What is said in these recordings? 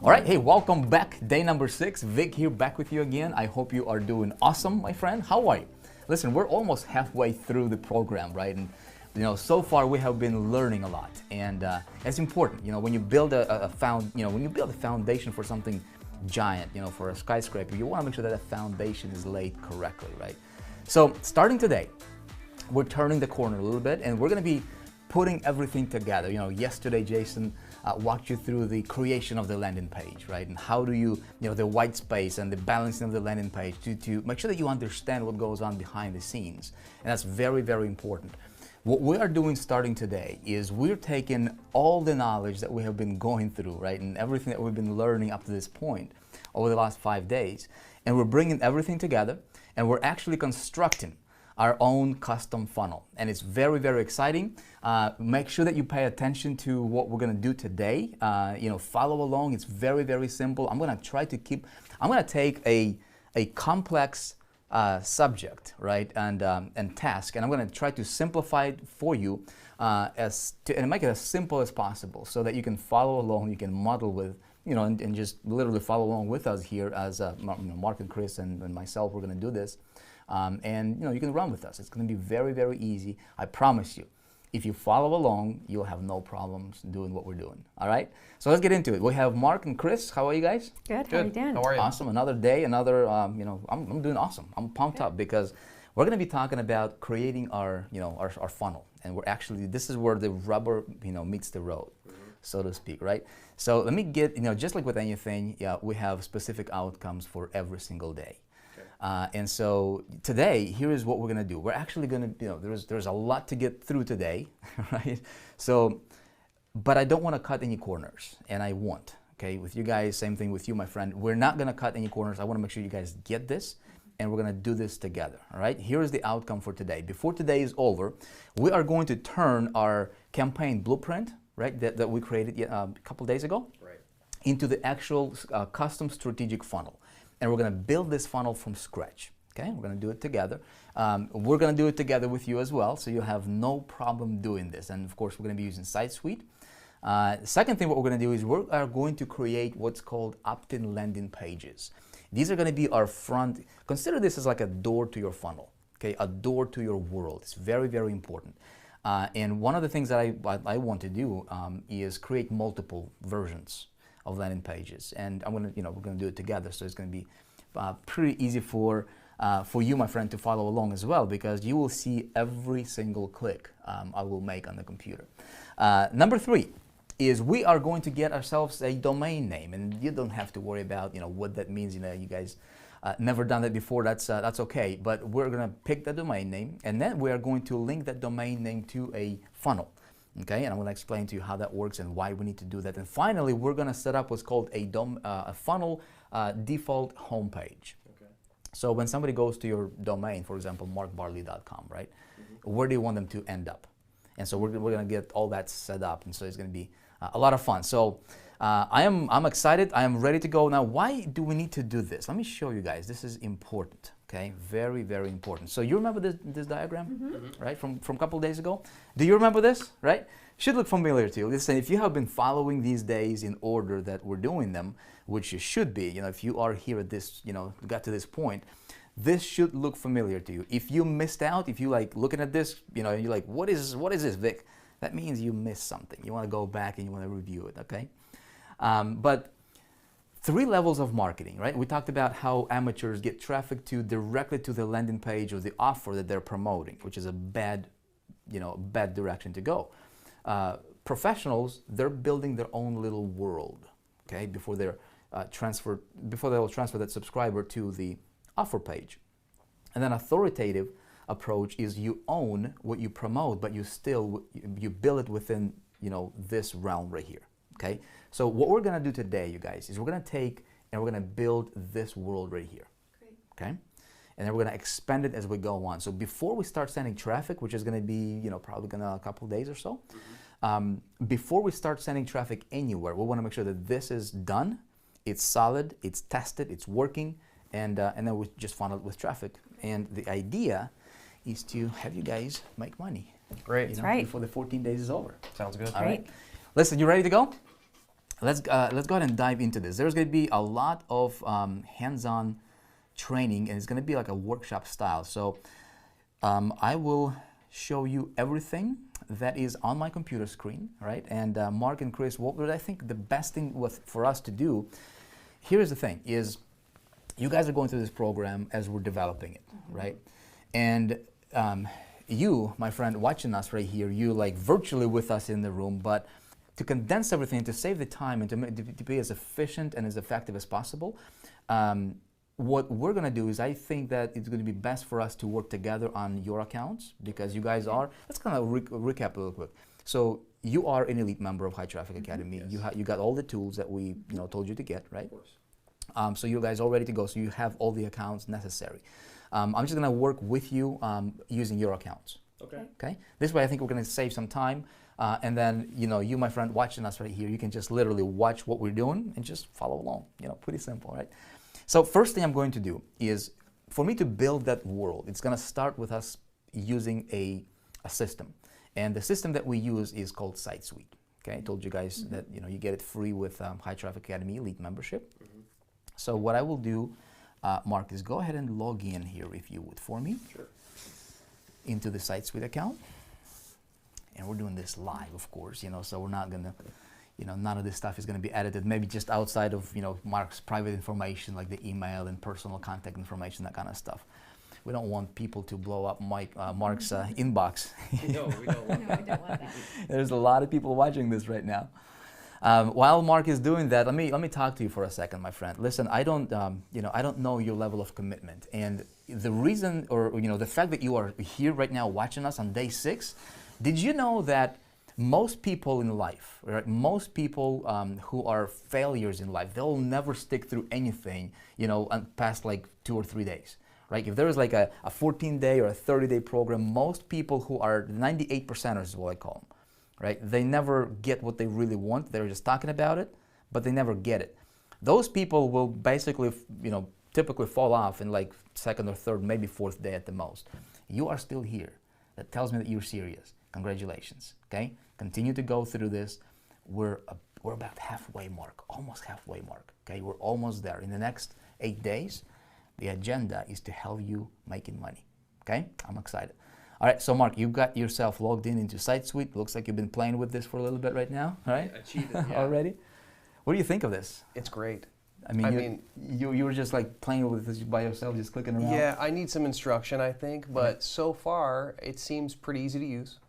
All right, hey, welcome back. Day number 6. Vic here, back with you again. I hope you are doing awesome, my friend. How are you? Listen, we're almost halfway through the program, right? And so far we have been learning a lot, and it's important. When you build when you build a foundation for something giant, for a skyscraper, you want to make sure that the foundation is laid correctly, right? So starting today, we're turning the corner a little bit, and we're going to be putting everything together. Yesterday Jason walked you through the creation of the landing page, right? And how do you, the white space and the balancing of the landing page to make sure that you understand what goes on behind the scenes. And that's very, very important. What we are doing starting today is we're taking all the knowledge that we have been going through, right? And everything that we've been learning up to this point over the last 5 days. And we're bringing everything together, and we're actually constructing our own custom funnel. And it's very, very exciting. Make sure that you pay attention to what we're gonna do today. Follow along. It's very, very simple. I'm gonna take a complex subject, right, and task, and I'm gonna try to simplify it for you and make it as simple as possible so that you can follow along, you can model with, and just literally follow along with us here as Mark and Chris and myself. We're gonna do this. And you can run with us. It's going to be very, very easy. I promise you. If you follow along, you'll have no problems doing what we're doing. All right? So let's get into it. We have Mark and Chris. How are you guys? Good. How are you doing? How are you? Awesome. Another day, I'm doing awesome. I'm pumped up because we're going to be talking about creating our funnel. And this is where the rubber, meets the road, so to speak, right? So let me get, just like with anything, we have specific outcomes for every single day. And so today, here is what we're going to do. We're actually going to, there's a lot to get through today, right? So, but I don't want to cut any corners, and I won't, okay? With you guys, same thing with you, my friend. We're not going to cut any corners. I want to make sure you guys get this, and we're going to do this together, all right? Here is the outcome for today. Before today is over, we are going to turn our campaign blueprint, right, that we created a couple days ago, right, into the actual custom strategic funnel. And we're going to build this funnel from scratch, okay? We're going to do it together. We're going to do it together with you as well, so you have no problem doing this. And of course, we're going to be using SiteSuite. Second thing, what we're going to do is we are going to create what's called opt-in landing pages. These are going to be our front. Consider this as like a door to your funnel, okay? A door to your world. It's very, very important. And one of the things that I want to do is create multiple versions of landing pages, and we're gonna do it together. So it's gonna be pretty easy for you, my friend, to follow along as well, because you will see every single click I will make on the computer. Number 3 is we are going to get ourselves a domain name, and you don't have to worry about what that means. You guys never done that before. That's okay. But we're gonna pick the domain name, and then we are going to link that domain name to a funnel. Okay, and I'm going to explain to you how that works and why we need to do that. And finally, we're going to set up what's called a funnel default homepage. Okay. So when somebody goes to your domain, for example, markbarley.com, right? Mm-hmm. Where do you want them to end up? And so we're going to get all that set up, and so it's going to be a lot of fun. So I'm excited. I am ready to go. Now, why do we need to do this? Let me show you guys. This is important. Okay, very, very important. So you remember this diagram, right, from a couple of days ago? Do you remember this, right? Should look familiar to you. Listen, if you have been following these days in order that we're doing them, which you should be, if you are here at this, got to this point, this should look familiar to you. If you missed out, if you looking at this, and you're like, what is this, Vic? That means you missed something. You want to go back and you want to review it, okay? But 3 levels of marketing, right? We talked about how amateurs get traffic directly to the landing page or the offer that they're promoting, which is a bad direction to go. Professionals, they're building their own little world, okay, before they'll transfer that subscriber to the offer page. And then authoritative approach is you own what you promote, but you build it within this realm right here. Okay, so what we're gonna do today, you guys, is we're gonna take and we're gonna build this world right here. Great. Okay, and then we're gonna expand it as we go on. So before we start sending traffic, which is gonna be probably gonna a couple of days or so, before we start sending traffic anywhere, we want to make sure that this is done, it's solid, it's tested, it's working, and then we just funnel it with traffic. And the idea is to have you guys make money. Great. That's right. Before the 14 days is over. Sounds good. All right. Listen, you ready to go? let's go ahead and dive into this. There's going to be a lot of hands-on training, and it's going to be like a workshop style. So I will show you everything that is on my computer screen, right? And Mark and Chris, what would I think the best thing for us to do? Here's the thing: is you guys are going through this program as we're developing it, right? And you, my friend, watching us right here, you like virtually with us in the room, but to condense everything, to save the time, and to be as efficient and as effective as possible, what we're going to do is I think that it's going to be best for us to work together on your accounts, because you guys are, let's kind of recap a little quick. So you are an elite member of High Traffic Academy. Yes. You got all the tools that we told you to get, right? Of course. So you guys all ready to go. So you have all the accounts necessary. I'm just going to work with you using your accounts. Okay. Okay. This way, I think we're going to save some time, and then you, my friend, watching us right here, you can just literally watch what we're doing and just follow along. Pretty simple, right? So first thing I'm going to do is, for me to build that world, it's going to start with us using a system, and the system that we use is called SiteSuite. Okay. I told you guys that you get it free with High Traffic Academy Elite membership. So what I will do, Mark, is go ahead and log in here, if you would, for me. Sure. Into the SiteSuite account. And we're doing this live, of course, so we're not going to, none of this stuff is going to be edited, maybe just outside of, Mark's private information, like the email and personal contact information, that kind of stuff. We don't want people to blow up Mark's inbox. No, we don't want that. No, we don't want that. There's a lot of people watching this right now. While Mark is doing that, let me talk to you for a second, my friend. Listen, I don't know your level of commitment, and the reason, or the fact that you are here right now watching us on day 6. Did you know that most people in life, right? Most people who are failures in life, they'll never stick through anything, past like 2 or 3 days, right? If there is like a 14-day or a 30-day program, most people who are 98%ers is what I call them. Right? They never get what they really want. They're just talking about it, but they never get it. Those people will basically, typically fall off in like 2nd or 3rd, maybe 4th day at the most. You are still here. That tells me that you're serious. Congratulations. Okay? Continue to go through this. We're about halfway mark, almost halfway mark. Okay? We're almost there. In the next 8 days, the agenda is to help you making money. Okay? I'm excited. All right, so Mark, you got yourself logged into SiteSuite. Looks like you've been playing with this for a little bit right now, right? I cheated, yeah. Already? What do you think of this? It's great. I mean, you were just like playing with this by yourself, just clicking around? Yeah, I need some instruction, I think, but so far it seems pretty easy to use,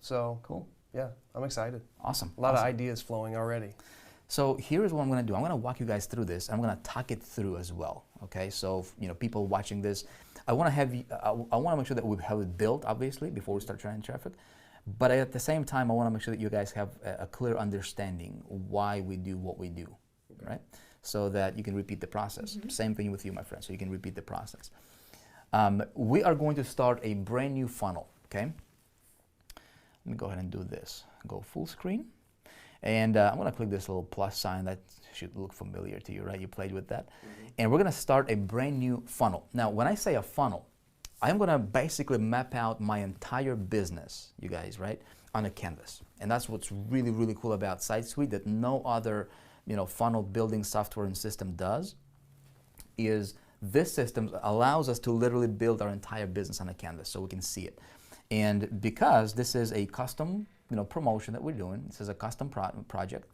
so Cool. Yeah, I'm excited. Awesome. A lot of ideas flowing already. So here's what I'm going to do. I'm going to walk you guys through this. I'm going to talk it through as well. Okay, so people watching this, I want to have I want to make sure that we have it built, obviously, before we start trying traffic. But at the same time, I want to make sure that you guys have a clear understanding why we do what we do, right? So that you can repeat the process. Same thing with you, my friend. So you can repeat the process. We are going to start a brand new funnel. Okay. Let me go ahead and do this. Go full screen. And I'm going to click this little plus sign. That should look familiar to you, right? You played with that. And we're going to start a brand new funnel. Now, when I say a funnel, I'm going to basically map out my entire business, you guys, right, on a canvas. And that's what's really, really cool about SiteSuite that no other, funnel building software and system does, is this system allows us to literally build our entire business on a canvas so we can see it. And because this is a custom promotion that we're doing, this is a custom project,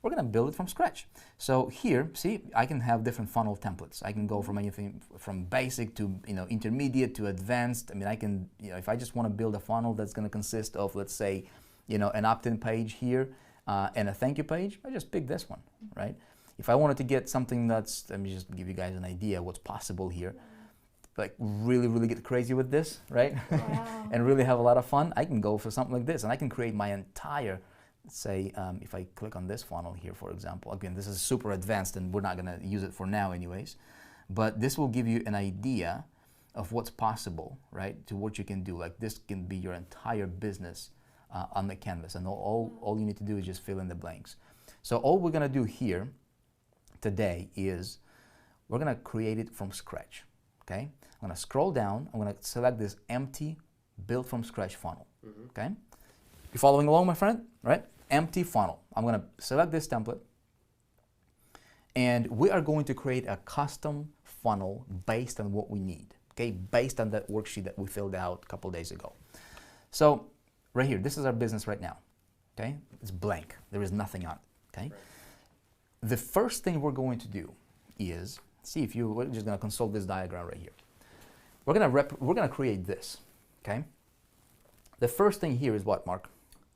we're going to build it from scratch. So here, see, I can have different funnel templates. I can go from anything from basic to intermediate to advanced. I mean, I can, if I just want to build a funnel that's going to consist of, let's say, an opt-in page here and a thank you page, I just pick this one, right? If I wanted to get something that's, let me just give you guys an idea what's possible here, like really, really get crazy with this, right? Wow. And really have a lot of fun, I can go for something like this, and I can create my entire, say, if I click on this funnel here, for example, again, this is super advanced and we're not gonna use it for now anyways, but this will give you an idea of what's possible, right, to what you can do. Like this can be your entire business on the canvas, and all you need to do is just fill in the blanks. So all we're gonna do here today is we're gonna create it from scratch, okay? I'm gonna scroll down, I'm gonna select this empty build from scratch funnel, okay? You following along, my friend, right? empty funnel. I'm going to select this template, and we are going to create a custom funnel based on what we need, okay, based on that worksheet that we filled out a couple days ago. So right here, this is our business right now, okay? It's blank. There is nothing on it, okay? Right. The first thing we're going to do is, see if you, we're just going to consult this diagram right here. We're going to create this, okay? The first thing here is what, Mark?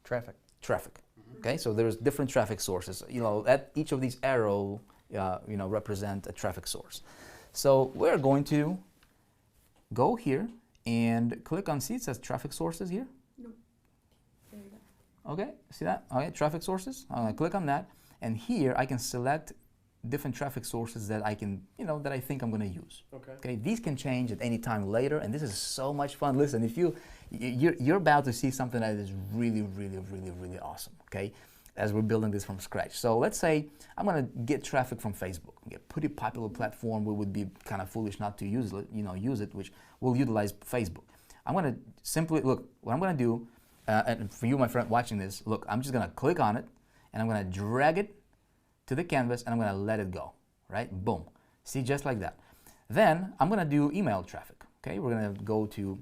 Traffic. Traffic, okay? So there's different traffic sources. You know, at each of these arrows, you know, represent a traffic source. So we're going to go here and click on, see it says traffic sources here? No. There you go. Okay, see that? Okay, traffic sources. I'm going to click on that, and here I can select different traffic sources that I can, you know, that I think I'm going to use. Okay. These can change at any time later, and this is so much fun. Listen, if you're about to see something that is really, really, really, really awesome. Okay, as we're building this from scratch. So let's say I'm going to get traffic from Facebook, a pretty popular platform. We would be kind of foolish not to use it, which will utilize Facebook. I'm going to simply look. What I'm going to do, and for you, my friend, watching this, look, I'm just going to click on it, and I'm going to drag it to the canvas, and I'm going to let it go, right? Boom. See, just like that. Then I'm going to do email traffic, okay? We're going to go to,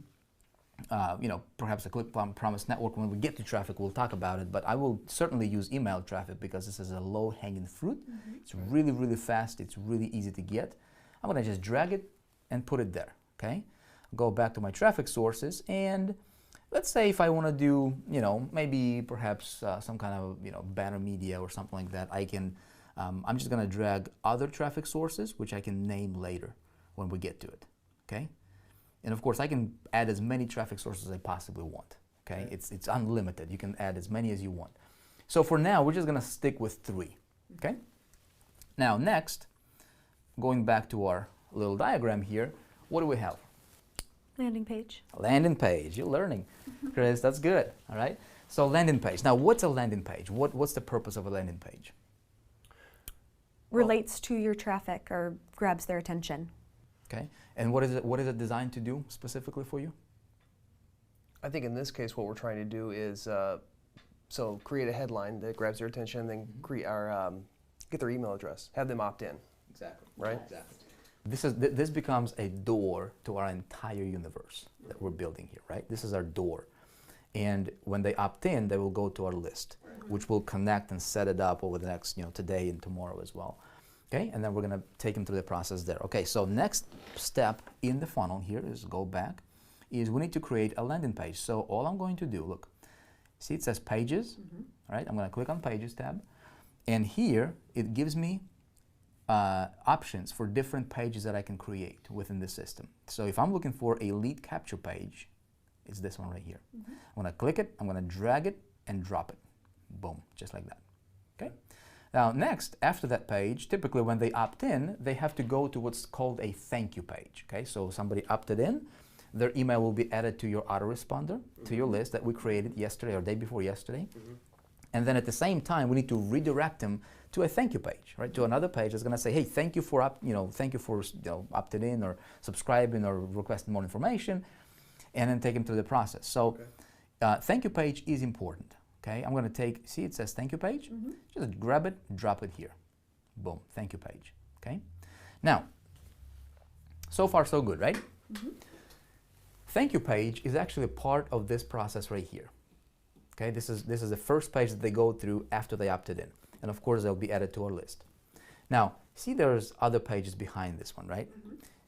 you know, perhaps a Click Promise Network. When we get to traffic, we'll talk about it, but I will certainly use email traffic because this is a low-hanging fruit. It's really, really fast. It's really easy to get. I'm going to just drag it and put it there, okay? Go back to my traffic sources, and let's say if I want to do, you know, maybe perhaps some kind of, you know, banner media or something like that, I can, I'm just going to drag other traffic sources, which I can name later when we get to it, okay? And of course, I can add as many traffic sources as I possibly want, okay? It's unlimited. You can add as many as you want. So for now, we're just going to stick with 3, okay? Now, next, going back to our little diagram here, what do we have? Landing page. A landing page. You're learning, Chris. That's good. All right. So landing page. Now, what's a landing page? What's the purpose of a landing page? Relates to your traffic or grabs their attention. Okay. And what is it designed to do specifically for you? I think in this case, what we're trying to do is so create a headline that grabs their attention, then create our get their email address, have them opt in. Exactly. Right. Exactly. This becomes a door to our entire universe that we're building here, right? This is our door. And when they opt in, they will go to our list, which will connect and set it up over the next, you know, today and tomorrow as well. Okay, and then we're going to take them through the process there. Okay, so next step in the funnel here is go back, is we need to create a landing page. So all I'm going to do, look, see it says pages, right? I'm going to click on pages tab, and here it gives me options for different pages that I can create within the system. So if I'm looking for a lead capture page, it's this one right here. I'm going to click it, I'm going to drag it and drop it. Boom, just like that. Okay. Now next, after that page, typically when they opt in, they have to go to what's called a thank you page. Okay, so somebody opted in, their email will be added to your autoresponder, to your list that we created yesterday or day before yesterday. And then at the same time, we need to redirect them to a thank you page, right? To another page that's going to say, hey, thank you for opted in or subscribing or requesting more information, and then take them through the process. So, thank you page is important. Okay, I'm going to take. See, it says thank you page. Just grab it, drop it here. Boom, thank you page. Okay. Now, so far so good, right? Thank you page is actually part of this process right here. Okay, this is the first page that they go through after they opted in. And of course, they'll be added to our list. Now, see there's other pages behind this one, right?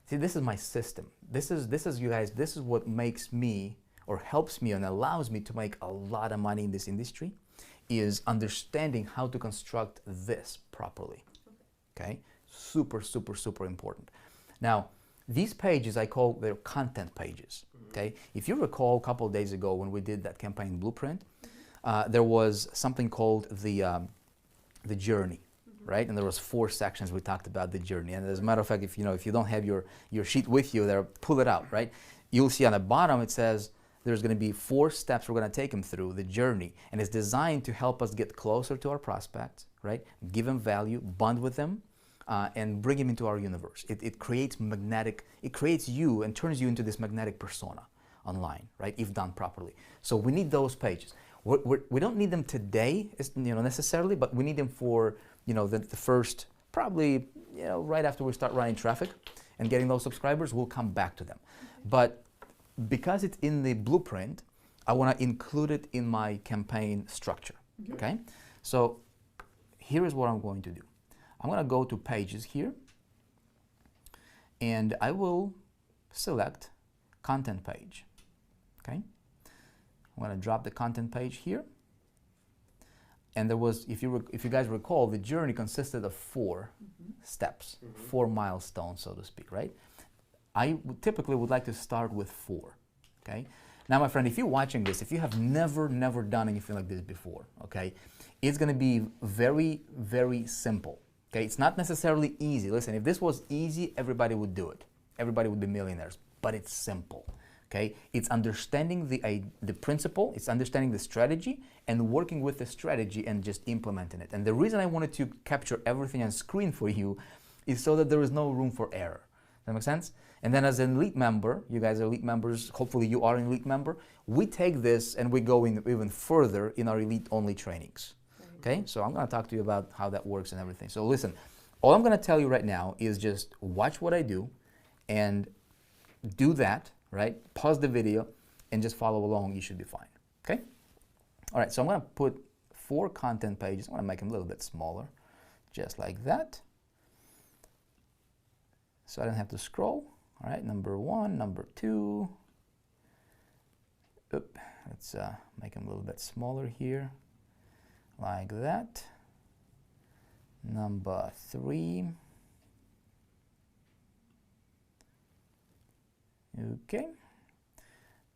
See, this is my system. This is you guys, this is what makes me or helps me and allows me to make a lot of money in this industry, is understanding how to construct this properly. Okay? Super, super, super important. Now, these pages I call their content pages. Okay? If you recall a couple of days ago when we did that campaign blueprint, there was something called the journey, right? And there was 4 sections we talked about the journey. And as a matter of fact, if you don't have your sheet with you there, pull it out, right? You'll see on the bottom it says there's going to be 4 steps we're going to take them through the journey, and it's designed to help us get closer to our prospects, right? Give them value, bond with them, and bring them into our universe. It creates you and turns you into this magnetic persona online, right? If done properly. So we need those pages. We don't need them today, necessarily, but we need them for, the first, probably, right after we start running traffic and getting those subscribers, we'll come back to them. But because it's in the blueprint, I want to include it in my campaign structure, okay? So here is what I'm going to do. I'm going to go to pages here, and I will select content page, okay? I'm going to drop the content page here. And there was, if you guys recall, the journey consisted of 4 steps, 4 milestones, so to speak, right? I typically would like to start with 4, okay? Now, my friend, if you're watching this, if you have never done anything like this before, okay, it's going to be very, very simple, okay? It's not necessarily easy. Listen, if this was easy, everybody would do it. Everybody would be millionaires, but it's simple, okay? It's understanding the principle, it's understanding the strategy, and working with the strategy and just implementing it. And the reason I wanted to capture everything on screen for you is so that there is no room for error. Does that make sense? And then as an elite member, you guys are elite members, hopefully you are an elite member, we take this and we go in even further in our elite-only trainings. Okay, so I'm going to talk to you about how that works and everything. So listen, all I'm going to tell you right now is just watch what I do and do that, right? Pause the video and just follow along. You should be fine. Okay? All right, so I'm going to put 4 content pages. I'm going to make them a little bit smaller, just like that. So I don't have to scroll. All right, number 1, number 2. Let's make them a little bit smaller here, like that. Number 3. Okay.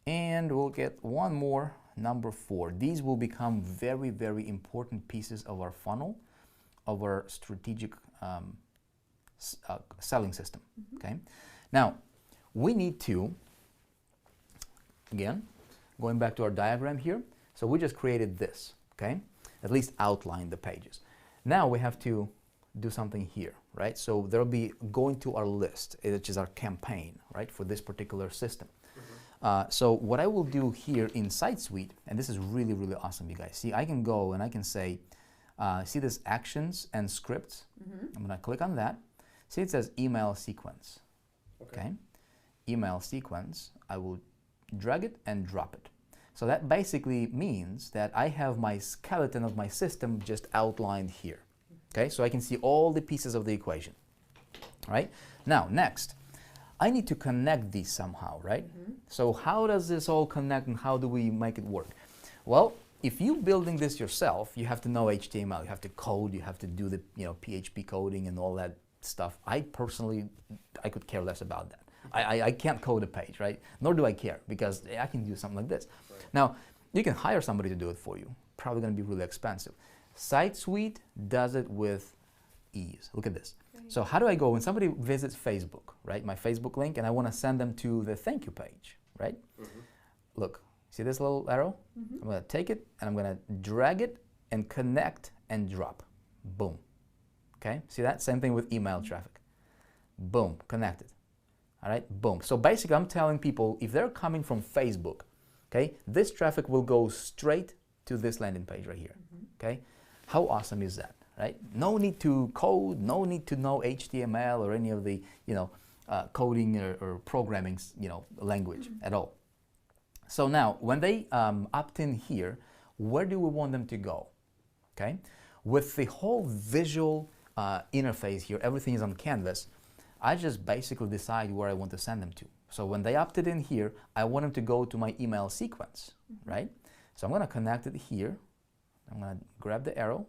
And we'll get one more, number 4. These will become very, very important pieces of our funnel, of our strategic selling system, okay? Now, we need to, again, going back to our diagram here, so we just created this, okay? At least outline the pages. Now we have to do something here, right? So there'll be going to our list, which is our campaign, right, for this particular system. So what I will do here in Site Suite, and this is really, really awesome, you guys. See, I can go and I can say, see this actions and scripts? I'm going to click on that. See, it says email sequence. Okay. Email sequence, I will drag it and drop it. So that basically means that I have my skeleton of my system just outlined here. Okay, so I can see all the pieces of the equation. All right, now next, I need to connect these somehow, right? So how does this all connect and how do we make it work? Well, if you're building this yourself, you have to know HTML, you have to code, you have to do the PHP coding and all that stuff. I personally, I could care less about that. I can't code a page, right? Nor do I care, because I can do something like this. Right. Now, you can hire somebody to do it for you. Probably going to be really expensive. Site Suite does it with ease. Look at this. Right. So how do I go when somebody visits Facebook, right? My Facebook link, and I want to send them to the thank you page, right? Look, see this little arrow? I'm going to take it, and I'm going to drag it and connect and drop. Boom. Okay, see that? Same thing with email traffic. Boom, connected. All right, boom. So basically I'm telling people if they're coming from Facebook, okay, this traffic will go straight to this landing page right here, okay? How awesome is that, right? No need to code, no need to know HTML or any of the, coding or programming, language at all. So now, when they opt in here, where do we want them to go, okay? With the whole visual interface here, everything is on canvas, I just basically decide where I want to send them to. So when they opted in here, I want them to go to my email sequence, right? So I'm going to connect it here. I'm going to grab the arrow,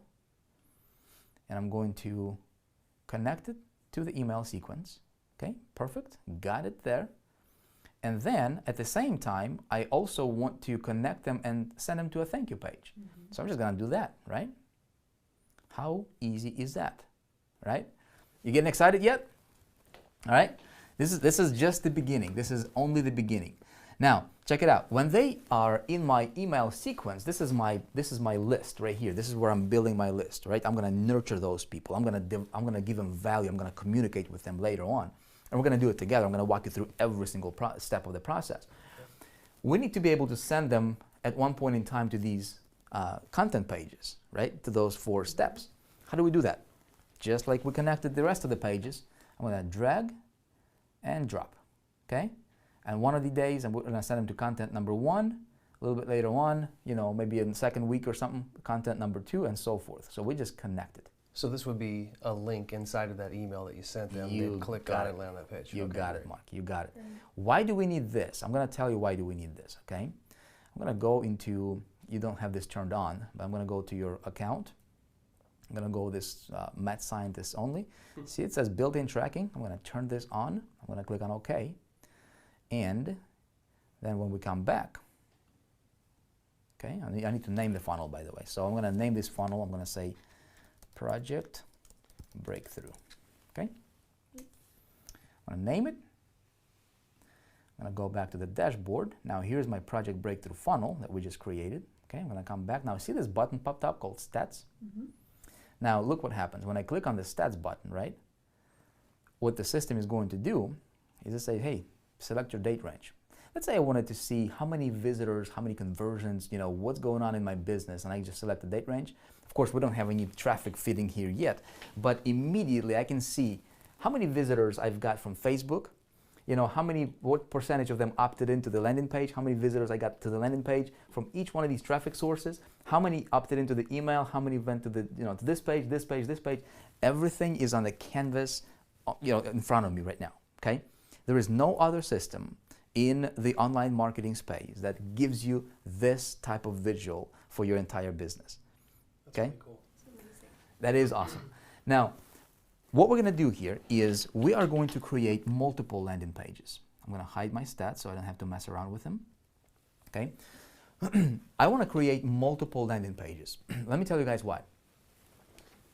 and I'm going to connect it to the email sequence. Okay, perfect. Got it there. And then, at the same time, I also want to connect them and send them to a thank you page. So I'm just going to do that, right? How easy is that, right? You getting excited yet? All right, this is just the beginning. This is only the beginning. Now, check it out. When they are in my email sequence, this is my list right here. This is where I'm building my list, right? I'm going to nurture those people. I'm going to give them value. I'm going to communicate with them later on, and we're going to do it together. I'm going to walk you through every single step of the process. we need to be able to send them at one point in time to these content pages, right? To those 4 steps. How do we do that? Just like we connected the rest of the pages, I'm going to drag and drop, okay? And one of the days, I'm going to send them to content number 1. A little bit later on, you know, maybe in the second week or something, content number 2, and so forth. So we just connected. So this would be a link inside of that email that you sent them. You They'd click got on it it. and land on that page. You Okay, got great. it, Mark. You got it. Why do we need this? I'm going to tell you why do we need this, okay? I'm going to go into, you don't have this turned on, but I'm going to go to your account. I'm going to go this Math Scientist only. See, it says built-in tracking. I'm going to turn this on. I'm going to click on OK. And then when we come back, okay, I need to name the funnel, by the way. So I'm going to name this funnel. I'm going to say Project Breakthrough. Okay? I'm going to name it. I'm going to go back to the dashboard. Now here's my Project Breakthrough funnel that we just created. Okay, I'm going to come back. Now see this button popped up called Stats? Now look what happens. When I click on the Stats button, right? What the system is going to do is to say, hey, select your date range. Let's say I wanted to see how many visitors, how many conversions, you know, what's going on in my business, and I just select the date range. Of course, we don't have any traffic fitting here yet, but immediately I can see how many visitors I've got from Facebook, you know, what percentage of them opted into the landing page, how many visitors I got to the landing page from each one of these traffic sources, how many opted into the email, how many went to the, you know, to this page, this page, this page. Everything is on the canvas, you know, in front of me right now, okay? There is no other system in the online marketing space that gives you this type of visual for your entire business. That's Okay? really cool. That is awesome. Now, what we're going to do here is we are going to create multiple landing pages. I'm going to hide my stats so I don't have to mess around with them. Okay? I want to create multiple landing pages. Let me tell you guys why.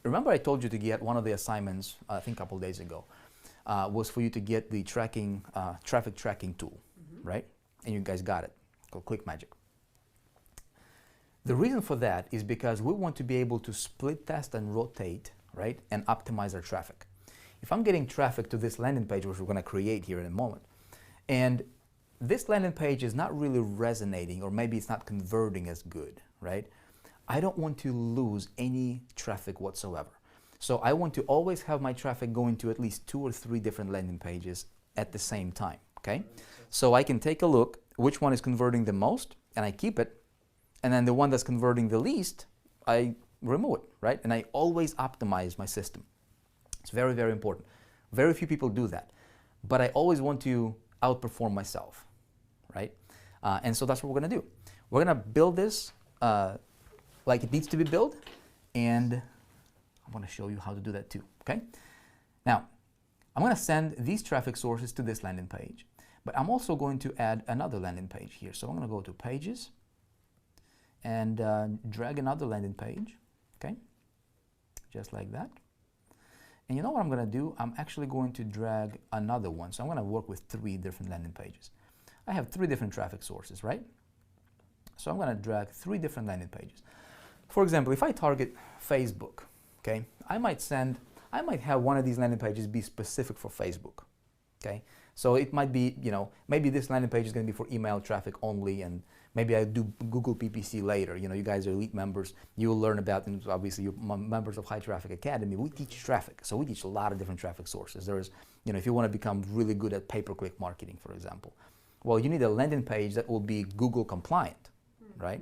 Remember I told you to get one of the assignments, I think a couple days ago, was for you to get the tracking, traffic tracking tool, right? And you guys got it, called ClickMagick. The reason for that is because we want to be able to split test and rotate, right, and optimize our traffic. If I'm getting traffic to this landing page, which we're going to create here in a moment, and this landing page is not really resonating, or maybe it's not converting as good, right? I don't want to lose any traffic whatsoever. So I want to always have my traffic going to at least 2 or 3 different landing pages at the same time, okay? So I can take a look which one is converting the most, and I keep it, and then the one that's converting the least, I remove it, right? And I always optimize my system. It's very, very important. Very few people do that, but I always want to outperform myself, right? And so that's what we're gonna do. We're gonna build this like it needs to be built, and I want to show you how to do that too, okay? Now, I'm going to send these traffic sources to this landing page, but I'm also going to add another landing page here. So I'm going to go to Pages and drag another landing page, okay? Just like that. And you know what I'm going to do? I'm actually going to drag another one. So I'm going to work with 3 different landing pages. I have 3 different traffic sources, right? So I'm going to drag 3 different landing pages. For example, if I target Facebook, okay, I might have one of these landing pages be specific for Facebook, okay? So it might be, you know, maybe this landing page is going to be for email traffic only, and maybe I do Google PPC later. You know, you guys are elite members. You'll learn about, and obviously you're members of High Traffic Academy. We teach traffic, so we teach a lot of different traffic sources. There's, you know, if you want to become really good at pay-per-click marketing, for example, well, you need a landing page that will be Google compliant, right?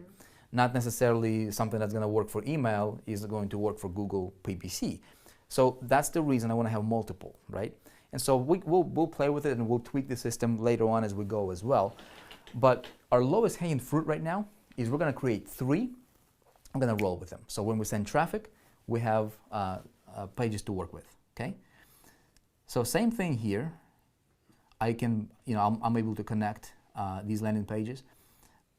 Not necessarily something that's going to work for email is going to work for Google PPC. So that's the reason I want to have multiple, right? And so we'll play with it and we'll tweak the system later on as we go as well. But our lowest hanging fruit right now is we're going to create 3. I'm going to roll with them. So when we send traffic, we have pages to work with, okay? So same thing here. I can, you know, I'm able to connect these landing pages.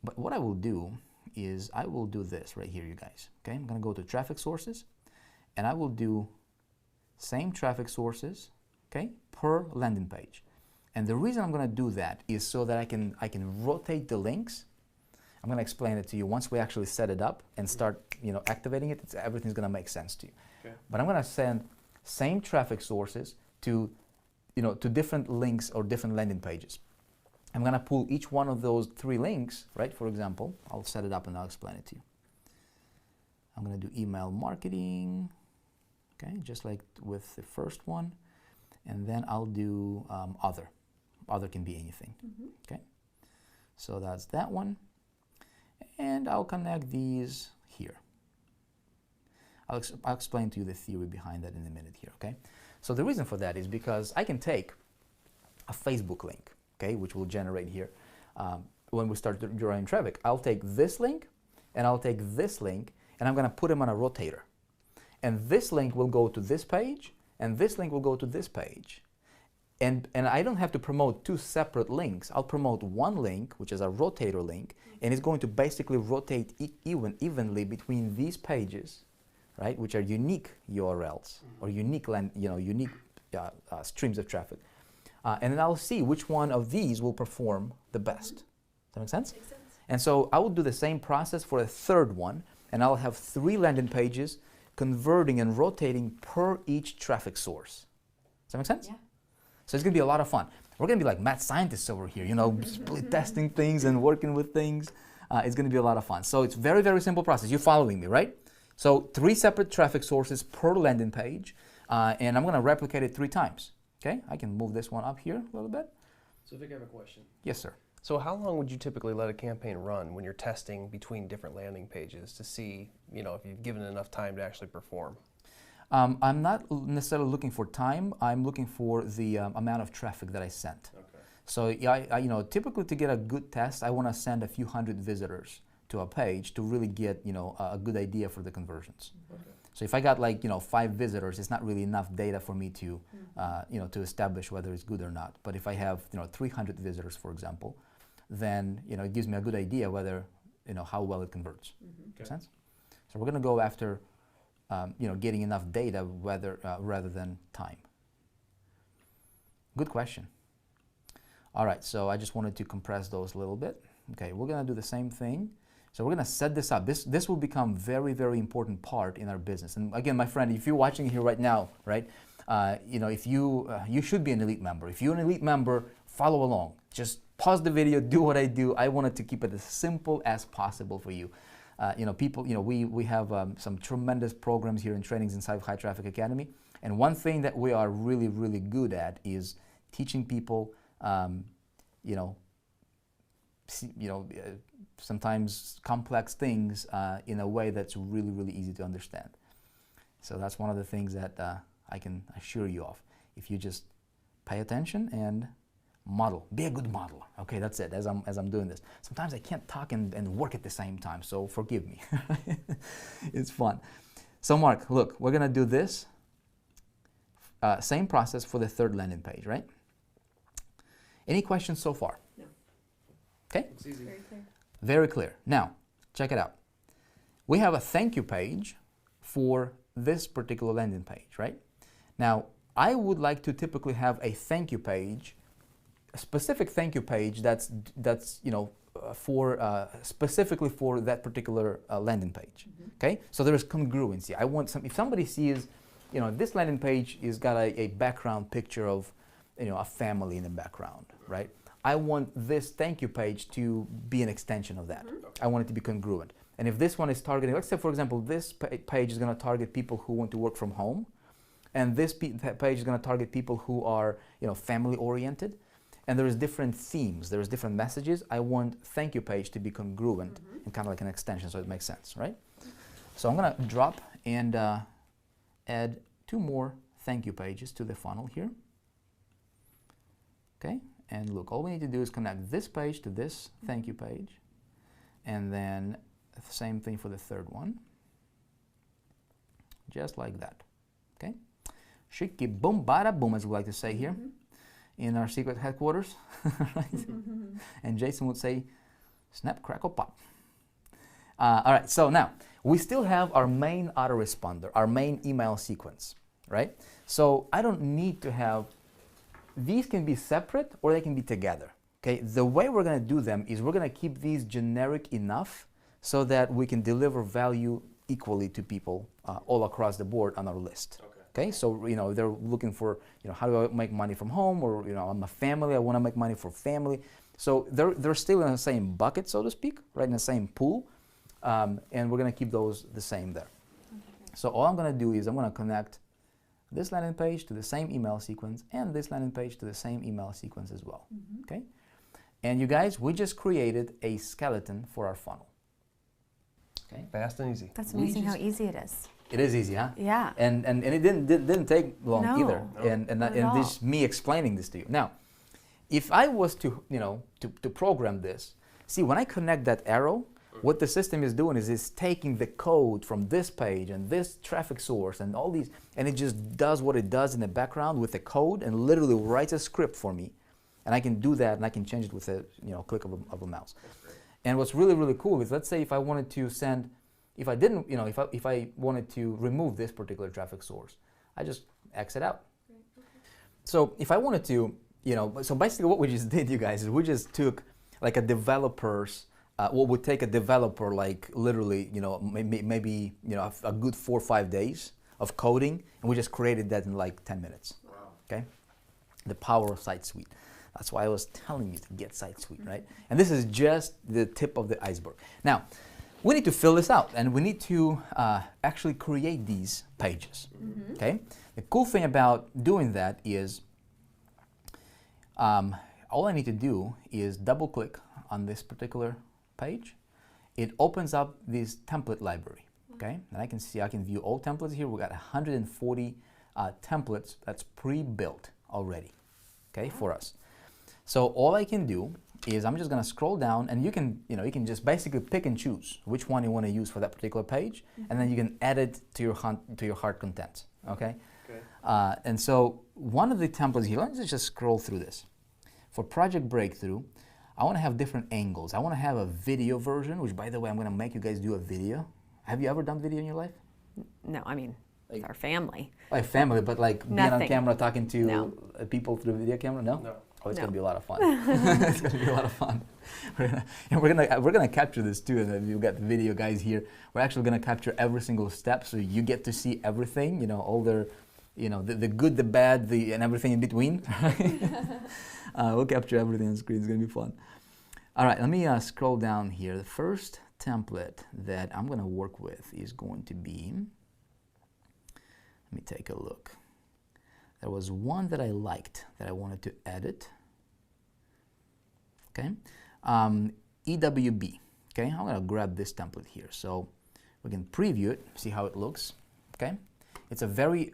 But what I will do is I will do this right here, you guys. Okay, I'm going to go to traffic sources, and I will do same traffic sources, okay, per landing page. And the reason I'm going to do that is so that I can rotate the links. I'm going to explain it to you once we actually set it up and start, you know, activating it. Everything's going to make sense to you. Okay. But I'm going to send same traffic sources to, you know, to different links or different landing pages. I'm going to pull each one of those 3 links, right? For example, I'll set it up and I'll explain it to you. I'm going to do email marketing, okay, just like with the first one. And then I'll do other. Other can be anything, okay? So that's that one. And I'll connect these here. I'll explain to you the theory behind that in a minute here, okay? So the reason for that is because I can take a Facebook link, okay, which will generate here when we start drawing traffic. I'll take this link, and I'll take this link, and I'm going to put them on a rotator. And this link will go to this page, and this link will go to this page. And I don't have to promote 2 separate links. I'll promote one link, which is a rotator link, and it's going to basically rotate evenly between these pages, right, which are unique URLs or unique streams of traffic. And then I'll see which one of these will perform the best. Does that make sense? Makes sense. And so I will do the same process for a third one, and I'll have 3 landing pages converting and rotating per each traffic source. Does that make sense? Yeah. So it's going to be a lot of fun. We're going to be like mad scientists over here, split testing things and working with things. It's going to be a lot of fun. So it's very, very simple process. You're following me, right? So 3 separate traffic sources per landing page, and I'm going to replicate it 3 times. Okay, I can move this one up here a little bit. So Vic, I have a question. Yes, sir. So how long would you typically let a campaign run when you're testing between different landing pages to see, if you've given it enough time to actually perform? I'm not necessarily looking for time. I'm looking for the amount of traffic that I sent. Okay. So typically to get a good test, I want to send a few hundred visitors to a page to really get a good idea for the conversions. Okay. So if I got 5 visitors, it's not really enough data for me to to establish whether it's good or not. But if I have 300 visitors, for example, then it gives me a good idea whether how well it converts. Make sense? So we're going to go after getting enough data rather than time. Good question. All right, so I just wanted to compress those a little bit. Okay, we're going to do the same thing. So we're going to set this up. This will become very, very important part in our business. And again, my friend, if you're watching here right now, right, if you should be an elite member. If you're an elite member, follow along. Just pause the video, do what I do. I wanted to keep it as simple as possible for you. We have some tremendous programs here and trainings inside of High Traffic Academy. And one thing that we are really, really good at is teaching people, sometimes complex things in a way that's really, really easy to understand. So that's one of the things that I can assure you of. If you just pay attention and model, be a good modeler. Okay, that's it. As I'm doing this, sometimes I can't talk and work at the same time, so forgive me. It's fun. So Mark, look, we're gonna do this same process for the third landing page, right? Any questions so far? No. Okay. It's easy. Very clear. Very clear. Now, check it out. We have a thank you page for this particular landing page, right? Now, I would like to typically have a thank you page, a specific thank you page that's specifically for that particular landing page. Okay? So there is congruency. I want if somebody sees, if this landing page is got a background picture of, a family in the background, right? I want this thank you page to be an extension of that. I want it to be congruent. And if this one is targeting, let's say for example, this page is going to target people who want to work from home, and this page is going to target people who are, family oriented, and there's different themes, there's different messages. I want thank you page to be congruent and kind of like an extension, so it makes sense, right? So I'm going to drop and add 2 more thank you pages to the funnel here. Okay, and look, all we need to do is connect this page to this thank you page, and then the same thing for the third one, just like that. Okay, shiki boom, bada boom, as we like to say here in our secret headquarters, right? And Jason would say, snap, crackle, pop. All right, so now we still have our main autoresponder, our main email sequence, right? So I don't need to have, these can be separate or they can be together, okay? The way we're gonna do them is we're gonna keep these generic enough so that we can deliver value equally to people all across the board on our list. Okay, so they're looking for how do I make money from home, or I'm a family, I want to make money for family. So they're still in the same bucket, so to speak, right, in the same pool, and we're going to keep those the same there. So all I'm going to do is I'm going to connect this landing page to the same email sequence and this landing page to the same email sequence as well. Okay? And you guys, we just created a skeleton for our funnel. Okay? Fast and easy. That's amazing how easy it is. It is easy, huh? Yeah. And it didn't take long No. either. No. And Not at this me explaining this to you. Now, if I was to, to program this, see, when I connect that arrow, what the system is doing is it's taking the code from this page and this traffic source and all these, and it just does what it does in the background with the code and literally writes a script for me. And I can do that, and I can change it with a click of a mouse. And what's really, really cool is, let's say if I wanted to send, if I wanted to remove this particular traffic source, I just exit out. So if I wanted to, so basically what we just did, you guys, is we just took like a developer's, what would take a developer like literally, maybe a good 4 or 5 days of coding, and we just created that in like 10 minutes. Wow. Okay, the power of Site Suite. That's why I was telling you to get Site Suite, right? And this is just the tip of the iceberg. Now, we need to fill this out, and we need to actually create these pages. Okay. The cool thing about doing that is, all I need to do is double click on this particular page. It opens up this template library, okay? And I can view all templates here. We've got 140 templates that's pre-built already, okay, for us. So all I can do is I'm just gonna scroll down, and you can just basically pick and choose which one you want to use for that particular page, and then you can add it to your heart content, okay? And so one of the templates here, let's just scroll through this. For Project Breakthrough, I want to have different angles. I want to have a video version, which, by the way, I'm going to make you guys do a video. Have you ever done video in your life? No, I mean, it's our family. Like family, but like being on camera talking to people through video camera? No? No. Oh, it's going to be a lot of fun. It's going to be a lot of fun. We're gonna capture this too, and you've got the video guys here. We're actually going to capture every single step, so you get to see everything, all their, the good, the bad, and everything in between. We'll capture everything on screen. It's going to be fun. All right, let me scroll down here. The first template that I'm going to work with is going to be, let me take a look. There was one that I liked that I wanted to edit. Okay, EWB. Okay, I'm going to grab this template here so we can preview it, see how it looks. Okay, it's a very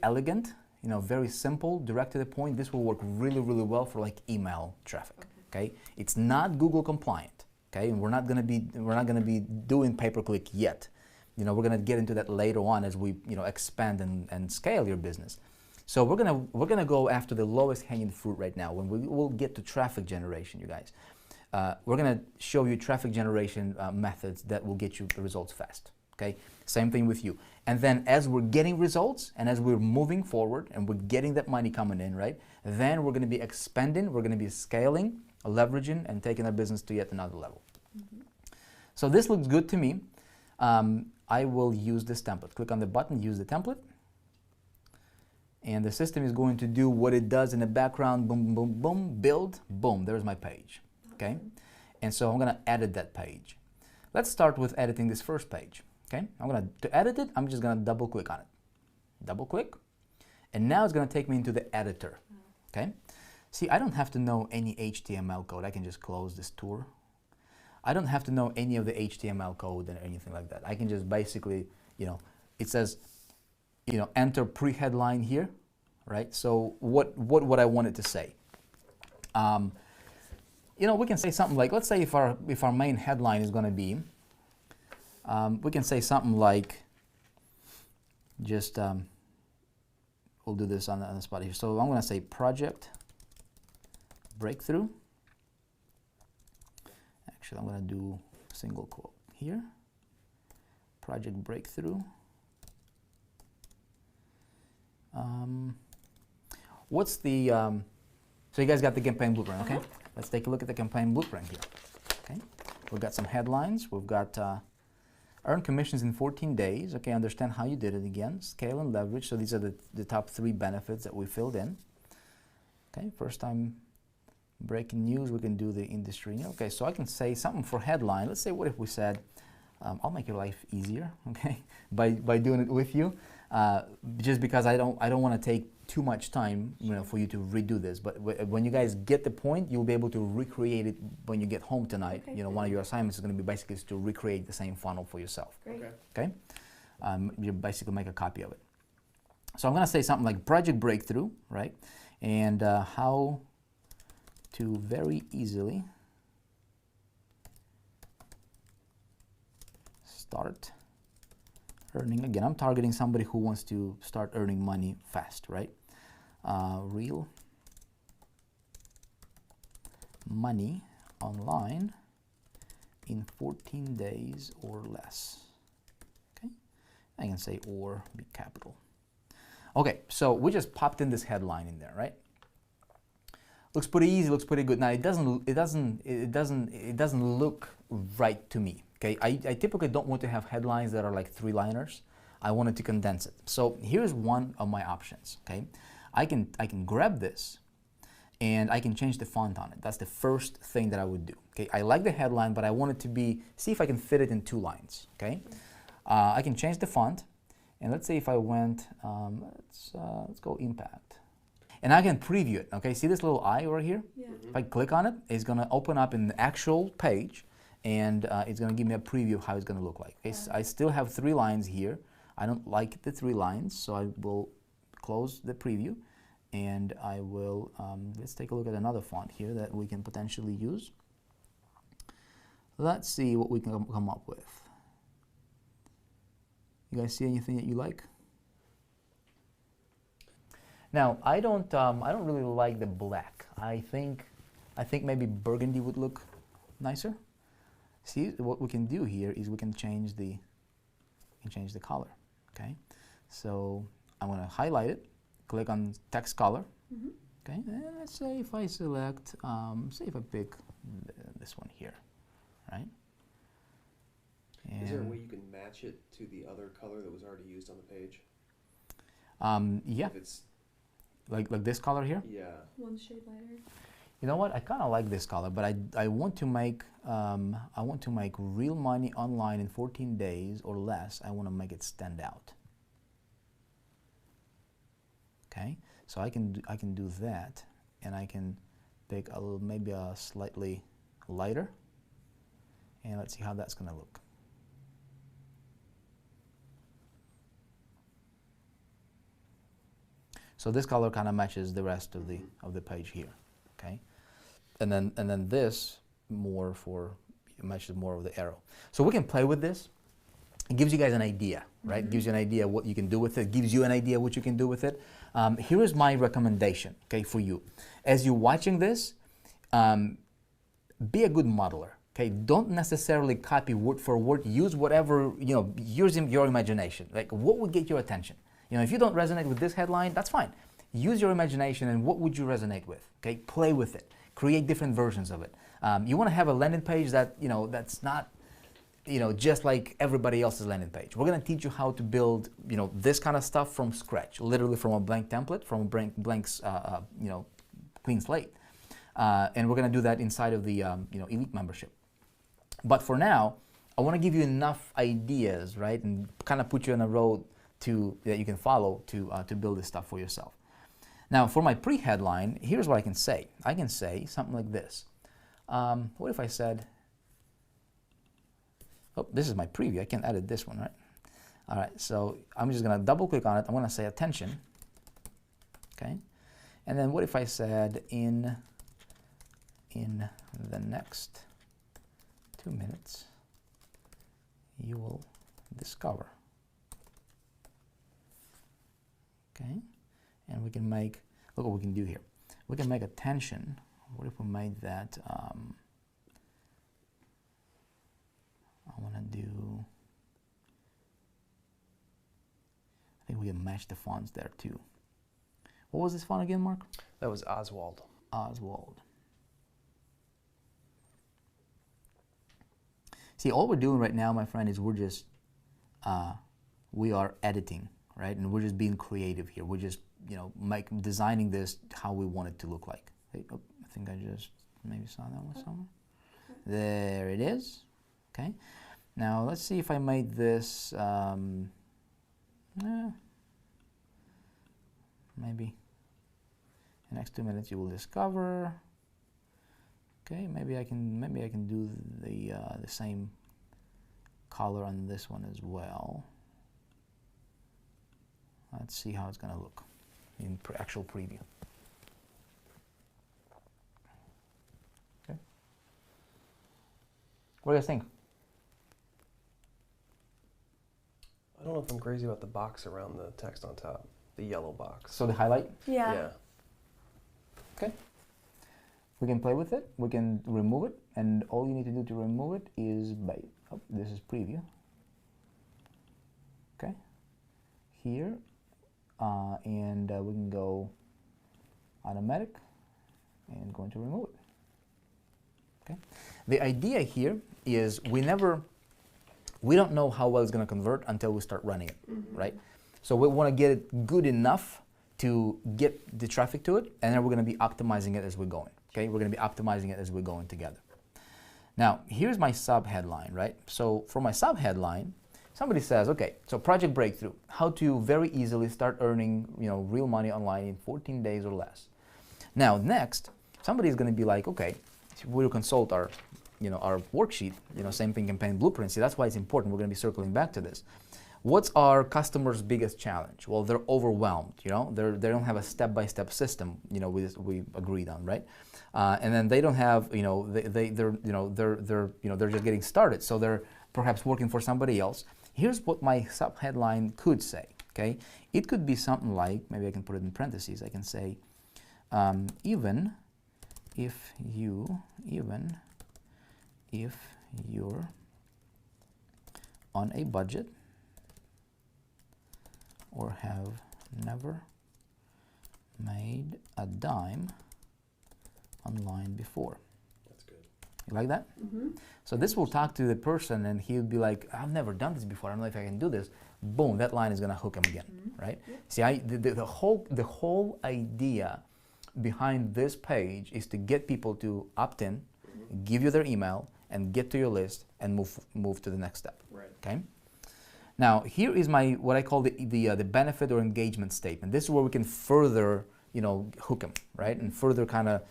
elegant, very simple, direct to the point. This will work really, really well for like email traffic. Okay, it's not Google compliant. Okay, and we're not going to be doing pay-per-click yet. We're going to get into that later on as we expand and scale your business. So we're gonna go after the lowest hanging fruit right now. When we will get to traffic generation, you guys, we're gonna show you traffic generation methods that will get you the results fast. Okay, same thing with you. And then as we're getting results and as we're moving forward and we're getting that money coming in, right? Then we're gonna be expanding, we're gonna be scaling, leveraging, and taking our business to yet another level. So this looks good to me. I will use this template. Click on the button, use the template. And the system is going to do what it does in the background. Boom, boom, boom, build, boom, there's my page. Okay? And so I'm going to edit that page. Let's start with editing this first page. Okay? To edit it, I'm just going to double click on it. Double click. And now it's going to take me into the editor. Okay? See, I don't have to know any HTML code. I can just close this tour. I don't have to know any of the HTML code and anything like that. I can just basically, it says, enter pre-headline here, right? So what would I want it to say? We can say something like, let's say if our main headline is going to be, we can say something like, just we'll do this on the spot here. So I'm going to say Project Breakthrough. Actually, I'm going to do single quote here. Project Breakthrough. What's the, so you guys got the campaign blueprint, okay? Let's take a look at the campaign blueprint here, okay? We've got some headlines. We've got earn commissions in 14 days, okay? Understand how you did it again. Scale and leverage. So these are the top 3 benefits that we filled in. Okay, first time breaking news, we can do the industry. Okay, so I can say something for headline. Let's say, what if we said, I'll make your life easier, okay, by doing it with you, just because I don't want to take too much time, for you to redo this. But when you guys get the point, you'll be able to recreate it when you get home tonight. Okay. One of your assignments is going to be basically to recreate the same funnel for yourself. Great. Okay, you basically make a copy of it. So I'm going to say something like project breakthrough, right? And how to very easily start earning. Again, I'm targeting somebody who wants to start earning money fast, right? Real money online in 14 days or less. Okay, I can say or be capital. Okay, so we just popped in this headline in there, right? Looks pretty easy, looks pretty good. Now it doesn't look right to me. Okay, I typically don't want to have headlines that are like 3-liners. I wanted to condense it. So here's one of my options. Okay, I can grab this and I can change the font on it. That's the first thing that I would do. Okay, I like the headline, but I want it to be, see if I can fit it in 2 lines. Okay, I can change the font, and let's say if I went, let's go impact. And I can preview it, okay? See this little eye right here? Yeah. If I click on it, it's gonna open up in the actual page, and it's gonna give me a preview of how it's gonna look like. Okay? So I still have 3 lines here. I don't like the 3 lines, so I will close the preview, and I will, let's take a look at another font here that we can potentially use. Let's see what we can come up with. You guys see anything that you like? Now, I don't really like the black. I think maybe burgundy would look nicer. See, what we can do here is we can change the color. Okay, so I'm going to highlight it, click on text color. Mm-hmm. Okay, and let's say if I select, say if I pick this one here, right? Is there a way you can match it to the other color that was already used on the page? Yeah. If it's Like this color here? yeah. One shade lighter. You know what? I kind of like this color, but I want to make real money online in 14 days or less. I want to make it stand out. Okay, so I can do that, and I can pick a little, maybe a slightly lighter, and let's see how that's going to look. So this color kind of matches the rest of the page here, okay? And then this more matches more of the arrow. So we can play with this. It gives you guys an idea, right? Gives you an idea what you can do with it. Gives you an idea what you can do with it. Here is my recommendation, okay, for you. As you're watching this, be a good modeler. Okay, don't necessarily copy word for word. Use whatever, use your imagination. Like, what would get your attention? If you don't resonate with this headline, that's fine. Use your imagination, and what would you resonate with? Okay, play with it. Create different versions of it. You want to have a landing page that, that's not, just like everybody else's landing page. We're going to teach you how to build, this kind of stuff from scratch, literally from a blank template, from a blank clean slate. And we're going to do that inside of the, elite membership. But for now, I want to give you enough ideas, right, and kind of put you on a road that you can follow to build this stuff for yourself. Now, for my pre-headline, here's what I can say. I can say something like this. What if I said, oh, this is my preview. I can edit this one, right? All right, so I'm just going to double click on it. I'm going to say attention, okay? And then what if I said in the next 2 minutes, you will discover. Okay, and we can make, look what we can do here. We can make attention. What if we made that, I want to do, I think we can match the fonts there too. What was this font again, Mark? That was Oswald. Oswald. See, all we're doing right now, my friend, is we're just, we are editing, right? And we're just being creative here. We're just, designing this how we want it to look like. Wait, oh, I think I just maybe saw that one somewhere. There it is. Okay. Now let's see if I made this. Maybe in the next 2 minutes you will discover. Okay, maybe I can do the same color on this one as well. Let's see how it's going to look in actual preview. Okay. What do you guys think? I don't know if I'm crazy about the box around the text on top, the yellow box. So the highlight? Yeah. Okay. We can play with it. We can remove it, and all you need to do to remove it is this is preview. Okay. Here, and we can go automatic and going to remove it. Okay. The idea here is we don't know how well it's going to convert until we start running it, right? So we want to get it good enough to get the traffic to it, and then we're going to be optimizing it as we're going. Okay, we're going to be optimizing it as we're going together. Now, here's my sub headline, right? So for my sub headline, somebody says, okay, so project breakthrough, how to very easily start earning, real money online in 14 days or less. Now, next, somebody's going to be like, okay, we'll consult our worksheet, same thing, campaign blueprint. See, that's why it's important. We're going to be circling back to this. What's our customer's biggest challenge? Well, they're overwhelmed. They don't have a step-by-step system. We agreed on, right? And then they don't have, they're just getting started. So they're perhaps working for somebody else. Here's what my sub-headline could say. Okay, it could be something like, maybe I can put it in parentheses. I can say, even if you're on a budget or have never made a dime online before. That's good. You like that? Mm-hmm. So this will talk to the person, and he'll be like, I've never done this before. I don't know if I can do this. Boom, that line is going to hook him again, right? Yeah. See, the whole idea behind this page is to get people to opt in, give you their email, and get to your list and move to the next step. Right. Okay. Now here is what I call the benefit or engagement statement. This is where we can further hook them, right, and further kind of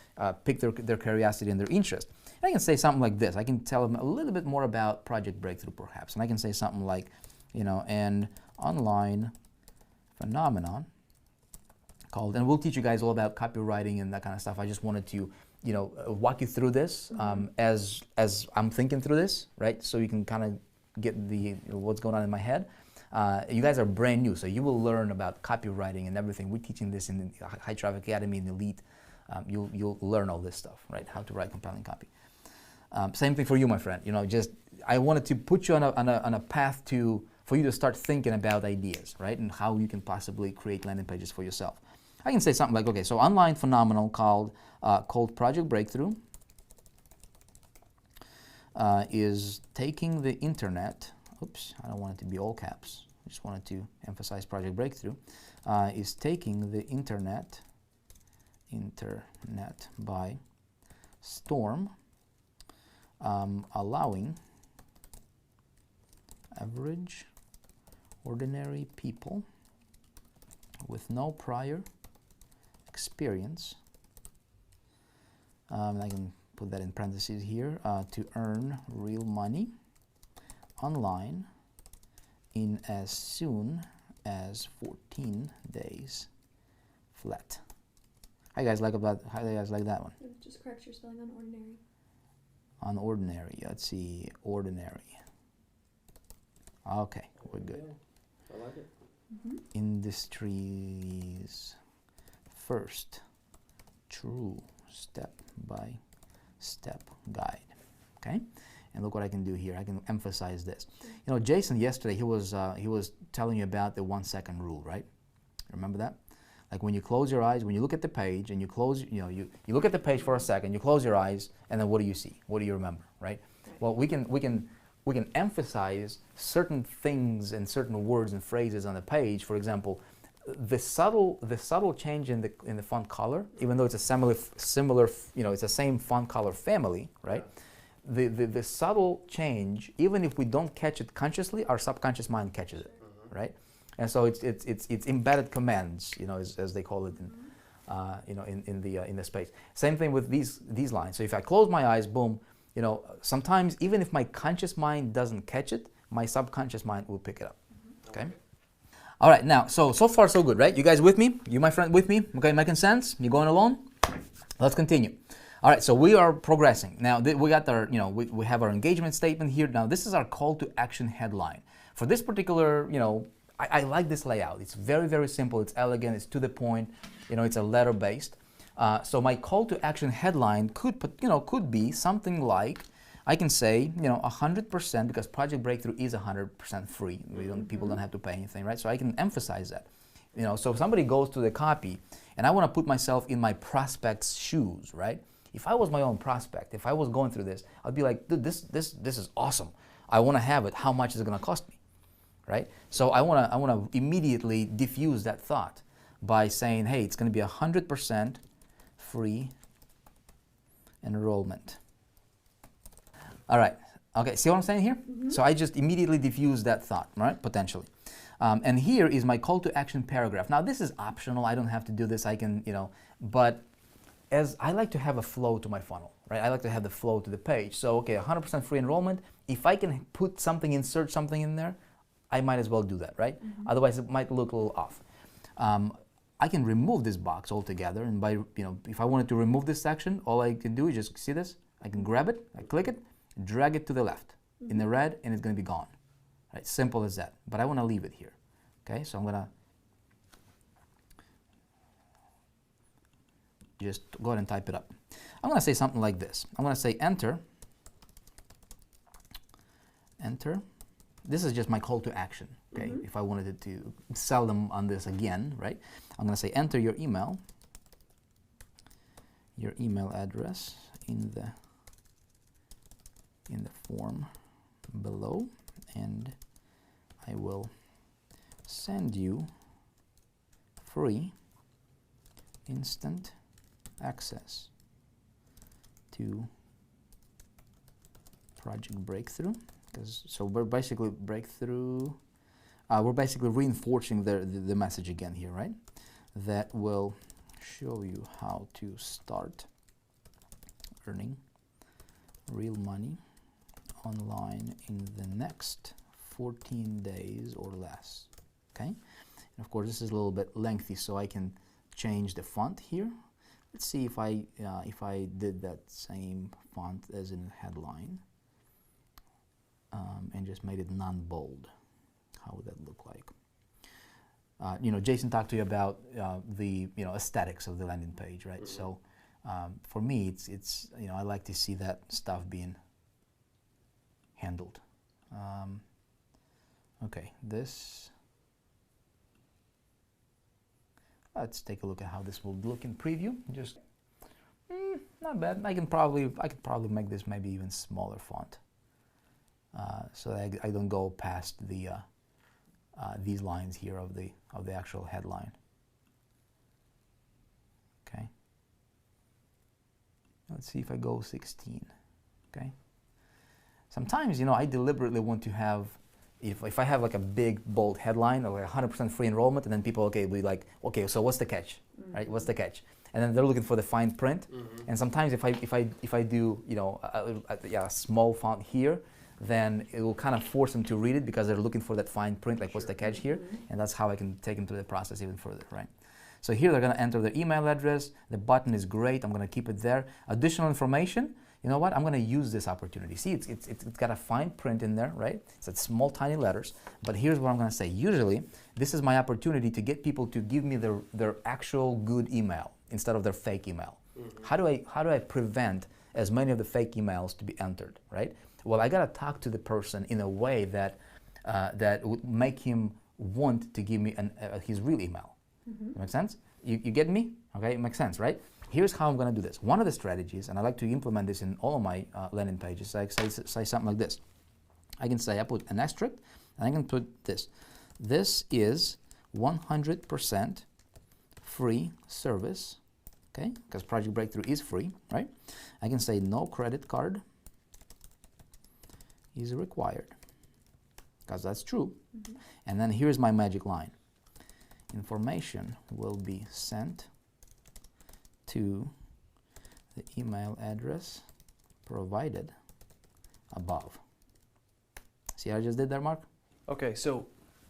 pick their curiosity and their interest. And I can say something like this. I can tell them a little bit more about Project Breakthrough, perhaps, and I can say something like, an online phenomenon called, and we'll teach you guys all about copywriting and that kind of stuff. I just wanted to walk you through this as I'm thinking through this, right? So you can kind of get what's going on in my head. You guys are brand new, so you will learn about copywriting and everything. We're teaching this in the High Traffic Academy and Elite. You'll learn all this stuff, right? How to write compelling copy. Same thing for you, my friend. I wanted to put you on a path for you to start thinking about ideas, right? And how you can possibly create landing pages for yourself. I can say something like, okay, so online phenomenon called Project Breakthrough is taking the internet, oops, I don't want it to be all caps, I just wanted to emphasize Project Breakthrough, is taking the internet by storm, allowing average, ordinary people with no prior experience, I can put that in parentheses here, to earn real money online in as soon as 14 days flat. How you guys like that one? It just corrects your spelling on ordinary. On ordinary, let's see, ordinary. Okay, we're good. I like it. Mm-hmm. Industries first true step-by-step guide. Okay, and look what I can do here. I can emphasize this. Jason yesterday he was telling you about the 1 second rule, right? Remember that? Like when you close your eyes, when you look at the page and you close, you look at the page for a second, you close your eyes, and then what do you see? What do you remember, right? Well, we can emphasize certain things and certain words and phrases on the page. For example, the subtle change in the font color, even though it's a similar, it's the same font color family, right? The subtle change, even if we don't catch it consciously, our subconscious mind catches it, right? And so it's embedded commands, as they call it in the space. Same thing with these lines. So if I close my eyes, boom, sometimes even if my conscious mind doesn't catch it, my subconscious mind will pick it up. Okay. All right. Now, so far so good, right? You guys with me? You, my friend, with me? Okay, making sense? You going along? Let's continue. All right. So we are progressing. Now we got our, we have our engagement statement here. Now this is our call to action headline. For this particular, I like this layout. It's very, very simple. It's elegant. It's to the point. It's a letter based. So my call to action headline could be something like, I can say, 100%, because Project Breakthrough is 100% free. People don't have to pay anything, right? So I can emphasize that. So if somebody goes to the copy, and I want to put myself in my prospect's shoes, right? If I was my own prospect, if I was going through this, I'd be like, dude, this is awesome. I want to have it. How much is it going to cost me, right? So I want to immediately diffuse that thought by saying, hey, it's going to be 100% free enrollment. All right. Okay. See what I'm saying here? So I just immediately diffuse that thought, right? Potentially. And here is my call to action paragraph. Now this is optional. I don't have to do this. I can, but as I like to have a flow to my funnel, right? I like to have the flow to the page. So, okay, 100% free enrollment. If I can put something, insert something in there, I might as well do that, right? Otherwise it might look a little off. I can remove this box altogether, and by, if I wanted to remove this section, all I can do is just see this. I can grab it, I click it, drag it to the left in the red, and it's going to be gone. Right? Simple as that. But I want to leave it here. Okay, so I'm going to just go ahead and type it up. I'm going to say something like this. I'm going to say enter. Enter. This is just my call to action. Okay, if I wanted to sell them on this again, right? I'm going to say enter your email address in the form below, and I will send you free instant access to Project Breakthrough. So we're basically we're basically reinforcing the message again here, right? That will show you how to start earning real money online in the next 14 days or less. Okay, and of course this is a little bit lengthy, so I can change the font here. Let's see if I did that same font as in the headline, and just made it non-bold. How would that look like? Jason talked to you about the aesthetics of the landing page, right? So for me, it's I like to see that stuff being handled. Okay, this. Let's take a look at how this will look in preview. Just not bad. I could probably make this maybe even smaller font, so that I don't go past the these lines here of the actual headline. Okay. Let's see if I go 16. Okay. Sometimes I deliberately want to have, if I have like a big bold headline or 100% free enrollment, and then people be like, okay, so what's the catch, right? What's the catch? And then they're looking for the fine print. And sometimes if I do a small font here, then it will kind of force them to read it because they're looking for that fine print, like what's the catch here, and that's how I can take them through the process even further, right? So here they're going to enter their email address. The button is great. I'm going to keep it there. Additional information. You know what? I'm going to use this opportunity. See, it's got a fine print in there, right? It's at small, tiny letters. But here's what I'm going to say. Usually, this is my opportunity to get people to give me their actual good email instead of their fake email. How do I prevent as many of the fake emails to be entered, right? Well, I got to talk to the person in a way that that would make him want to give me his real email. Make sense? You get me? Okay, it makes sense, right? Here's how I'm going to do this. One of the strategies, and I like to implement this in all of my landing pages, I say something like this. I can say I put an asterisk, and I can put this. This is 100% free service, okay? Because Project Breakthrough is free, right? I can say no credit card is required, because that's true. And then here's my magic line. Information will be sent to the email address provided above. See how I just did there, Mark? Okay, so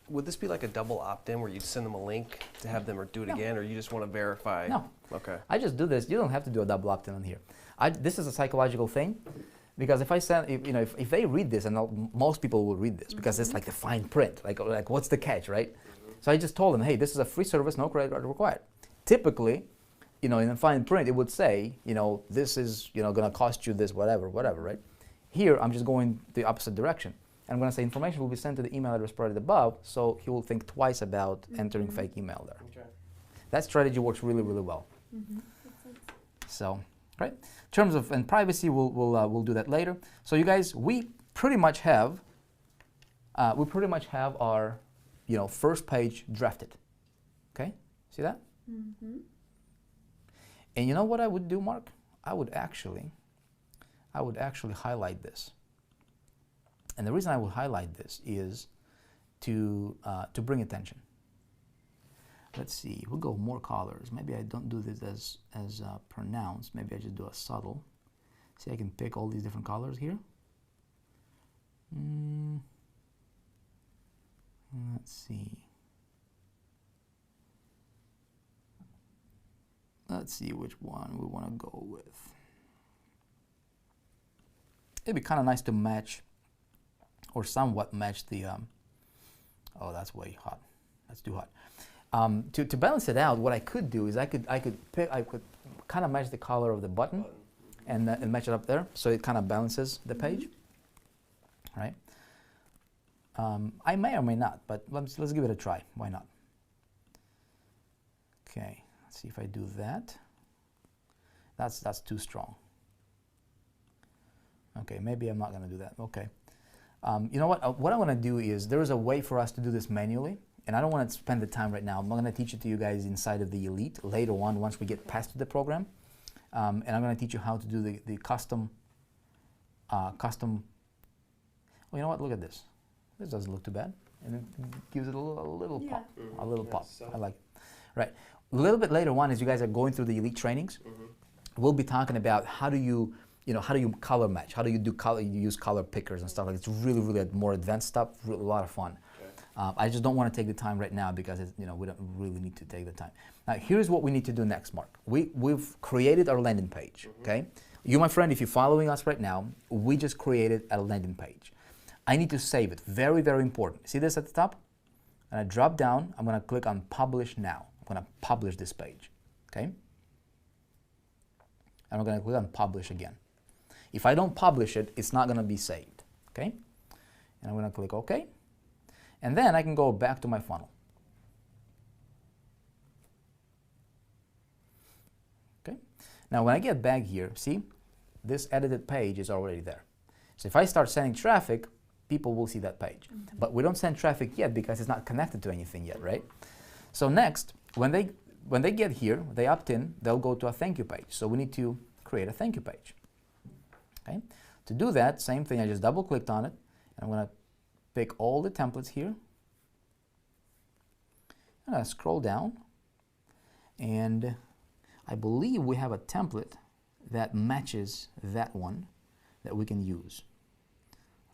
would this be like a double opt-in where you'd send them a link to have them or do it No. again, or you just want to verify? No. Okay. I just do this. You don't have to do a double opt-in on here. This is a psychological thing, because if I send, if they read this, and most people will read this because it's like the fine print, like what's the catch, right? So I just told them, hey, this is a free service, no credit card required. Typically, in the fine print, it would say, this is, going to cost you this, whatever, right? Here, I'm just going the opposite direction. I'm going to say information will be sent to the email address provided above, so he will think twice about entering fake email there. Okay. That strategy works really, really well. Makes sense. So, right? In terms of privacy, we'll do that later. So, you guys, we pretty much have our, first page drafted. Okay, see that? And you know what I would do, Mark? I would actually highlight this. And the reason I would highlight this is to bring attention. Let's see, we'll go more colors. Maybe I don't do this as pronounced. Maybe I just do a subtle. See, I can pick all these different colors here. Let's see. Let's see which one we want to go with. It'd be kind of nice to match, or somewhat match the, oh, that's way hot. That's too hot. To balance it out, what I could do is I could kind of match the color of the button and match it up there, so it kind of balances the page, right? I may or may not, but let's give it a try. Why not? Okay, let's see if I do that. That's too strong. Okay, maybe I'm not going to do that. Okay. You know what? What I want to do is, there is a way for us to do this manually, and I don't want to spend the time right now. I'm going to teach it to you guys inside of the Elite later on, once we get past the program. And I'm going to teach you how to do the custom. Well, you know what? Look at this. This doesn't look too bad, and it gives it a little pop. A little pop. I like it. Right. A little bit later on, as you guys are going through the Elite trainings, we'll be talking about how do you color match? How do you use color pickers and stuff like that. It's really, really more advanced stuff, a lot of fun. Okay. I just don't want to take the time right now, because we don't really need to take the time. Now, here's what we need to do next, Mark. We've created our landing page, okay? You, my friend, if you're following us right now, we just created a landing page. I need to save it. Very, very important. See this at the top? And I drop down, I'm going to click on Publish Now. I'm going to publish this page, okay? And I'm going to click on Publish again. If I don't publish it, it's not going to be saved, okay? And I'm going to click OK. And then I can go back to my funnel. Okay? Now, when I get back here, see, this edited page is already there. So if I start sending traffic, people will see that page. But we don't send traffic yet because it's not connected to anything yet, right? So next, when they get here, they opt in, they'll go to a thank you page. So we need to create a thank you page. Okay. To do that, same thing, I just double clicked on it, and I'm going to pick all the templates here. I'm going to scroll down, and I believe we have a template that matches that one that we can use.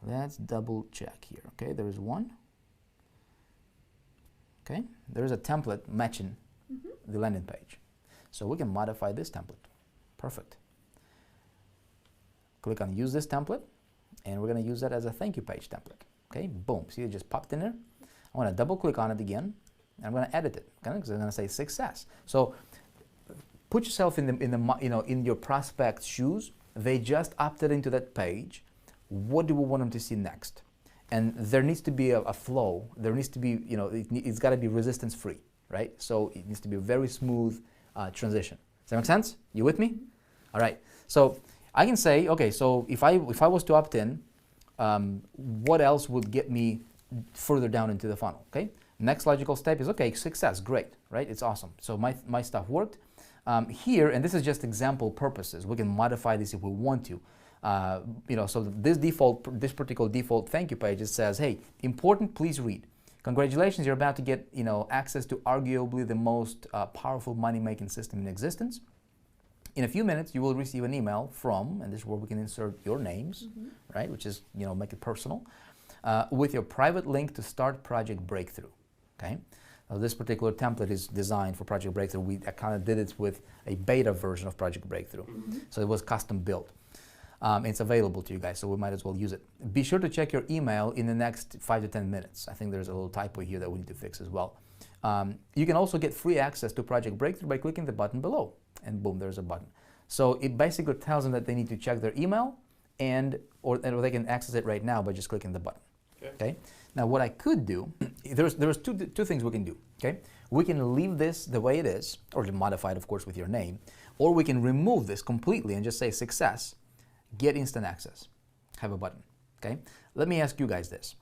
Let's double check here. Okay, there's one. Okay, there's a template matching the landing page. So we can modify this template. Perfect. Click on Use this template, and we're going to use that as a thank you page template. Okay, boom. See, it just popped in there. I want to double click on it again, and I'm going to edit it. Okay, because I'm going to say success. So put yourself in your prospect's shoes. They just opted into that page. What do we want them to see next? And there needs to be a flow. There needs to be, it's got to be resistance free, right? So it needs to be a very smooth transition. Does that make sense? You with me? All right. So I can say, okay, so if I was to opt in, what else would get me further down into the funnel? Okay, Next logical step is, okay, success, great, right? It's awesome. So my stuff worked. Here, and this is just example purposes, we can modify this if we want to. So this particular default thank you page, it says, hey, important, please read. Congratulations, you're about to get access to arguably the most powerful money-making system in existence. In a few minutes, you will receive an email from, and this is where we can insert your names, right, which is, make it personal, with your private link to start Project Breakthrough, okay? Now, this particular template is designed for Project Breakthrough. I kind of did it with a beta version of Project Breakthrough, so it was custom built. It's available to you guys, so we might as well use it. Be sure to check your email in the next 5 to 10 minutes. I think there's a little typo here that we need to fix as well. You can also get free access to Project Breakthrough by clicking the button below, and boom, there's a button. So it basically tells them that they need to check their email, or they can access it right now by just clicking the button. Okay. Now, what I could do, there's two things we can do. Okay. We can leave this the way it is, or modify it, of course, with your name, or we can remove this completely and just say success. Get instant access. Have a button. Okay. Let me ask you guys this.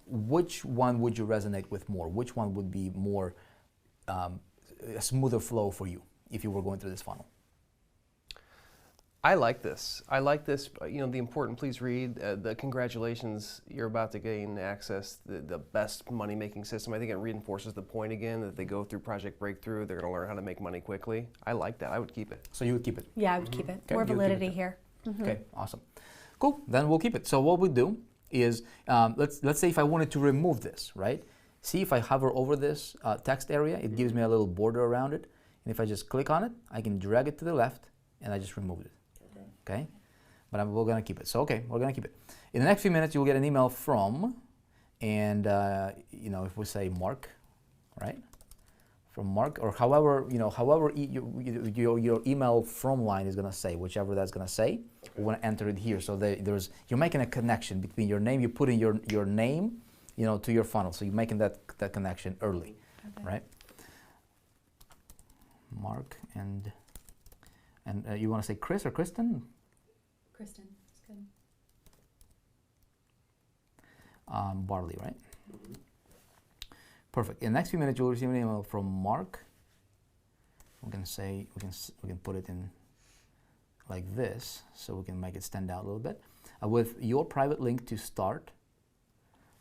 Which one would you resonate with more? Which one would be more a smoother flow for you if you were going through this funnel? I like this. The important, please read, the congratulations, you're about to gain access, the best money-making system. I think it reinforces the point again that they go through Project Breakthrough, they're going to learn how to make money quickly. I like that. I would keep it. So you would keep it? Yeah, I would keep it. Okay, More validity here. Okay, awesome. Cool, then we'll keep it. So what we do is, let's say if I wanted to remove this, right? See if I hover over this text area, it gives me a little border around it. And if I just click on it, I can drag it to the left, and I just removed it. Okay, but we're going to keep it. So, okay, we're going to keep it. In the next few minutes, you'll get an email from, and, if we say Mark, right? From Mark, or however your email from line is going to say, whichever that's going to say, we want to enter it here. So you're making a connection between your name, you put in your name, to your funnel. So you're making that connection early, right? Mark and you want to say Chris or Kristen? Kristen, it's good. Barley, right? Perfect. In the next few minutes, you'll receive an email from Mark. We can put it in like this, so we can make it stand out a little bit, with your private link to start,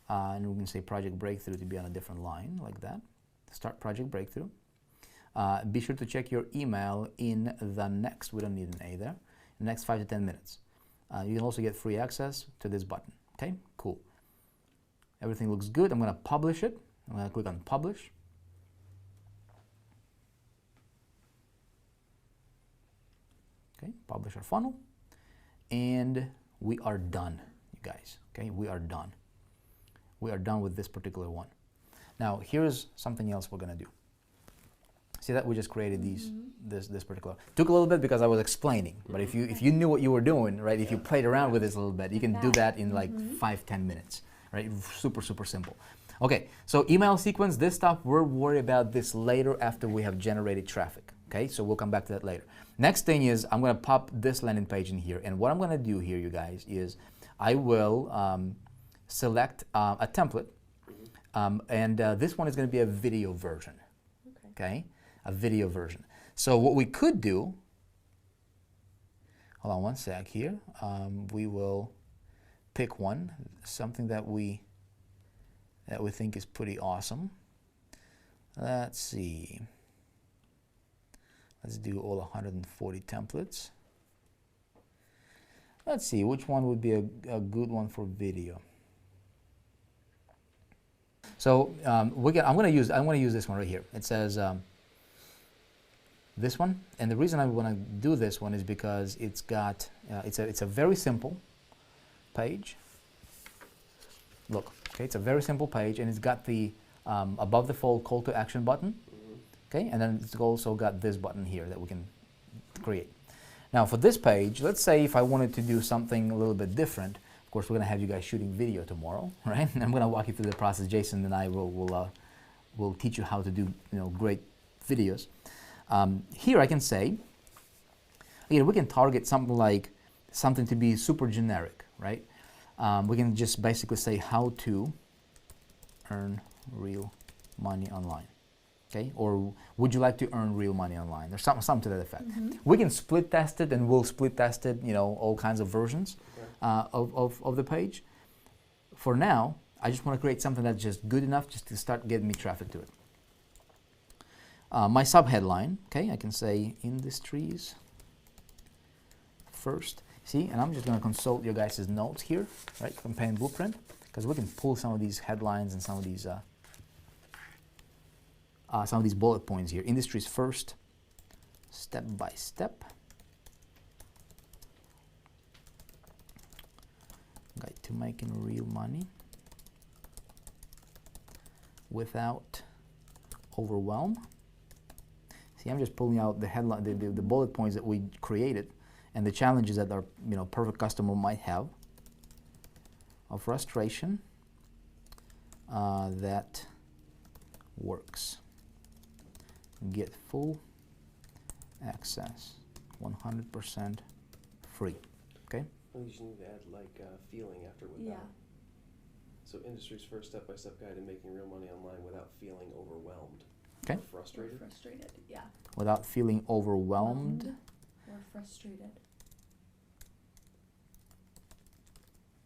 and we can say Project Breakthrough to be on a different line, like that. Start Project Breakthrough. Be sure to check your email in the next, we don't need an A there, in the next 5 to 10 minutes. You can also get free access to this button. Okay, cool. Everything looks good. I'm going to publish it. I'm going to click on Publish. Okay, publish our funnel. And we are done, you guys. Okay, we are done. We are done with this particular one. Now, here's something else we're going to do. See that we just created this particular. Took a little bit because I was explaining, but if you knew what you were doing, right? If you played around with this a little bit, you can do that in like 5-10 minutes, right? Super simple. Okay, so email sequence, this stuff, we'll worry about this later after we have generated traffic. Okay, so we'll come back to that later. Next thing is I'm going to pop this landing page in here, and what I'm going to do here, you guys, is I will select a template, and this one is going to be a video version. Okay. A video version. So what we could do, hold on one sec here, we will pick one, something that we think is pretty awesome. Let's see. Let's do all 140 templates. Let's see which one would be a good one for video. So I'm going to use this one right here. It says this one, and the reason I want to do this one is because it's got it's a very simple page. Look, okay, it's a very simple page, and it's got the above the fold call to action button. Okay, and then it's also got this button here that we can create. Now for this page, let's say if I wanted to do something a little bit different. Of course, we're going to have you guys shooting video tomorrow, right? And I'm going to walk you through the process. Jason and I will teach you how to do great videos. Here I can say, we can target something to be super generic, right? We can just basically say how to earn real money online. Okay, or would you like to earn real money online? There's something to that effect. We can split test it, and we'll split test it, you know, all kinds of versions of the page. For now, I just want to create something that's just good enough just to start getting me traffic to it. My subheadline, okay, I can say industries first. See, and I'm just going to consult your guys' notes here, right, campaign blueprint, because we can pull some of these headlines and some of these bullet points here. Industries first, step by step. Guide to making real money without overwhelm. See, I'm just pulling out the headline, the bullet points that we created, and the challenges that our perfect customer might have, of frustration that works. Get full access, 100% free. Okay. I think you need to add like feeling after without. Yeah. So industry's first step-by-step guide to making real money online without feeling overwhelmed. Okay. Or frustrated. Or frustrated, yeah. Without feeling overwhelmed. Or frustrated.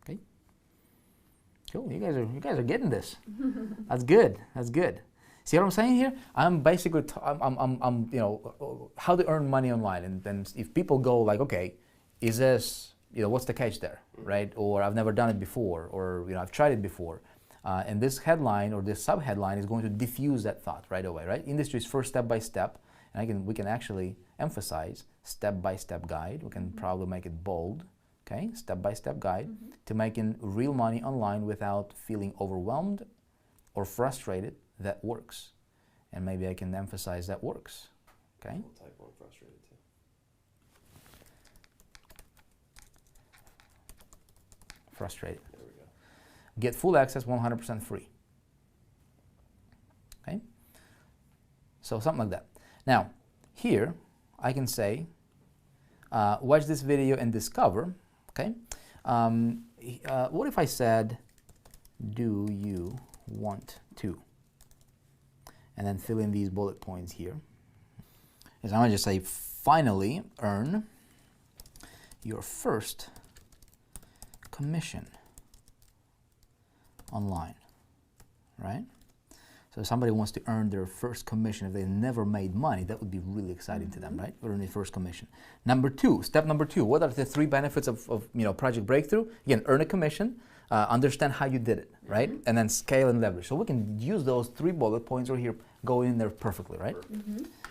Okay. Cool. You guys are getting this. That's good. That's good. See what I'm saying here? I'm basically I'm how to earn money online, and then if people go like, okay, is this, what's the catch there, right? Or I've never done it before, or I've tried it before, and this headline or this subheadline is going to diffuse that thought right away, right? Industry's first step by step, and we can actually emphasize step by step guide. We can probably make it bold, okay? Step by step guide to making real money online without feeling overwhelmed or frustrated. That works, and maybe I can emphasize that works. Okay. I'll type one frustrated too. Frustrated. There we go. Get full access, 100% free. Okay. So something like that. Now, here I can say, watch this video and discover. Okay. What if I said, do you want to? And then fill in these bullet points here. Is I'm going to just say, finally earn your first commission online, right? So if somebody wants to earn their first commission, if they never made money, that would be really exciting to them, right? Earn their first commission. Step number two, what are the 3 benefits of Project Breakthrough? Again, earn a commission, understand how you did it, right? And then scale and leverage. So we can use those 3 bullet points right here, go in there perfectly, right?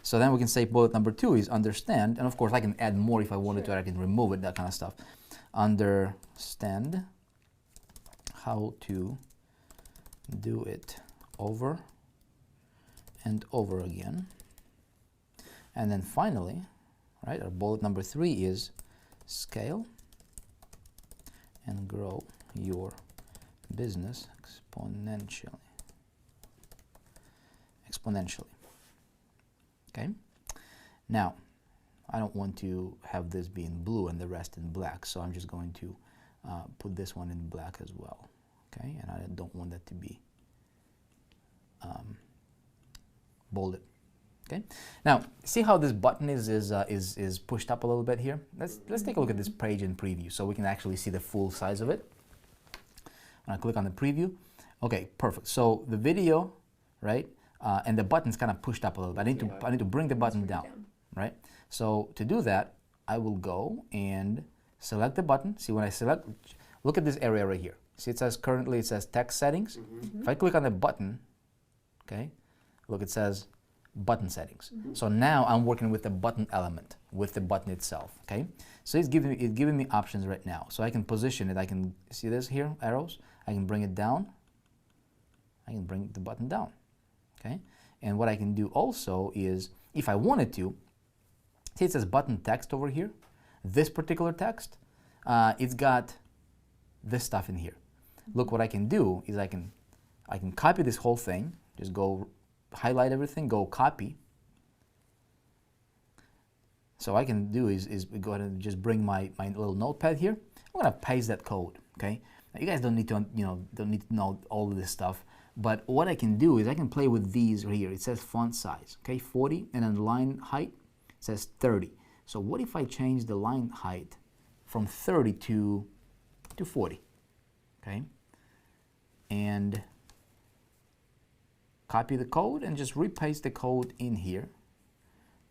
So then we can say bullet number 2 is understand, and of course I can add more if I wanted to, I can remove it, that kind of stuff. Understand how to do it over and over again. And then finally, right, our bullet number 3 is scale and grow your business exponentially. Okay. Now, I don't want to have this be in blue and the rest in black, so I'm just going to put this one in black as well. Okay, and I don't want that to be bolded. Okay. Now, see how this button is pushed up a little bit here? Let's take a look at this page in preview so we can actually see the full size of it. When I click on the preview, okay, perfect. So the video, right, and the button's kind of pushed up a little bit. I need to bring the button down, right? So to do that, I will go and select the button. See, when I select, look at this area right here. See, it says text settings. If I click on the button, okay, look, it says button settings. So now I'm working with the button element, with the button itself, okay? So it's giving me options right now. So I can position it. I can see this here, arrows. I can bring it down. I can bring the button down, okay? And what I can do also is, if I wanted to, see it says button text over here. This particular text, it's got this stuff in here. Look, what I can do is I can copy this whole thing. Just go highlight everything, go copy. So what I can do is go ahead and just bring my little notepad here. I'm gonna paste that code, okay? Now, you guys don't need to know all of this stuff, But what I can do is I can play with these right here. It says font size, okay, 40, and then line height says 30. So what if I change the line height from 30 to 40, okay? And copy the code and just repaste the code in here.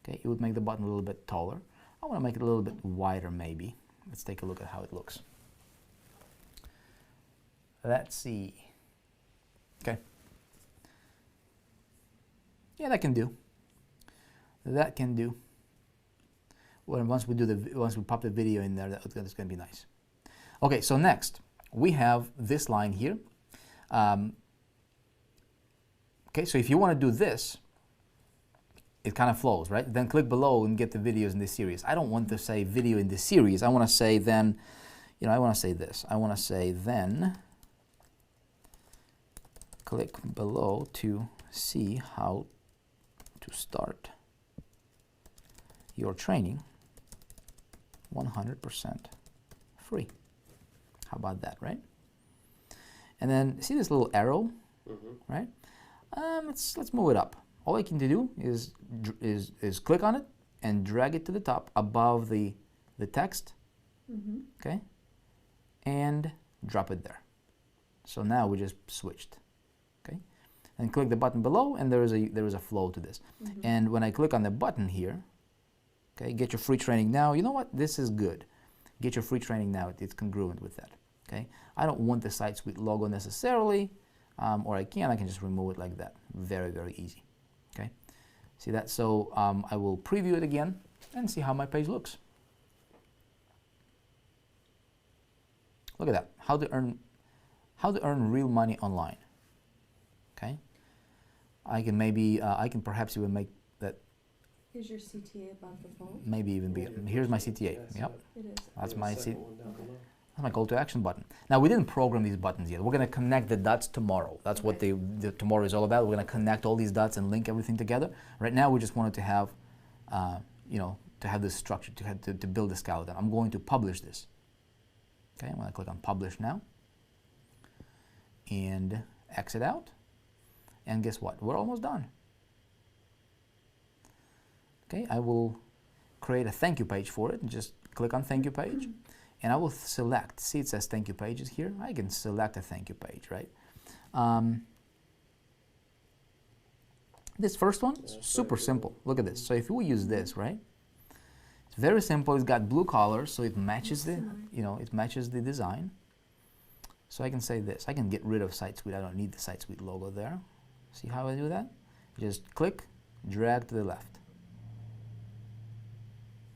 Okay, it would make the button a little bit taller. I want to make it a little bit wider maybe. Let's take a look at how it looks. Let's see. Okay. Yeah, that can do. That can do. Well, once we pop the video in there, that's going to be nice. Okay, so next we have this line here. Okay, so if you want to do this, it kind of flows, right? Then click below and get the videos in this series. I don't want to say video in this series. I want to say then, you know, I want to say this. I want to say then click below to see how to start your training 100% free. How about that, right? And then see this little arrow, right? Let's move it up. All I can do is click on it and drag it to the top above the text, okay, and drop it there. So now we just switched, okay, and click the button below, and there is a flow to this. And when I click on the button here, okay, get your free training now. You know what? This is good. Get your free training now. It's congruent with that. Okay, I don't want the Site Suite logo necessarily, or I can just remove it like that. Very, very easy. Okay, see that? So I will preview it again and see how my page looks. Look at that. How to earn real money online. Okay, I can maybe I can perhaps even make that. Is your CTA above the phone? Maybe even bigger. Here's my CTA. Yep, It is. that's my CTA. That's my call to action button. Now we didn't program these buttons yet. We're going to connect the dots tomorrow. That's what the tomorrow is all about. We're going to connect all these dots and link everything together. Right now we just wanted to have, you know, to have this structure, to build a skeleton. I'm going to publish this. Okay, I'm going to click on publish now and exit out. And guess what? We're almost done. Okay, I will create a thank you page for it. Just click on thank you page. And I will select, see it says thank you pages here. I can select a thank you page, right? This first one is super simple. Look at this. So if we use this, right? It's very simple. It's got blue colors, so it matches the, you know, it matches the design. So I can say this. I can get rid of Site Suite. I don't need the Site Suite logo there. See how I do that? Just click, drag to the left.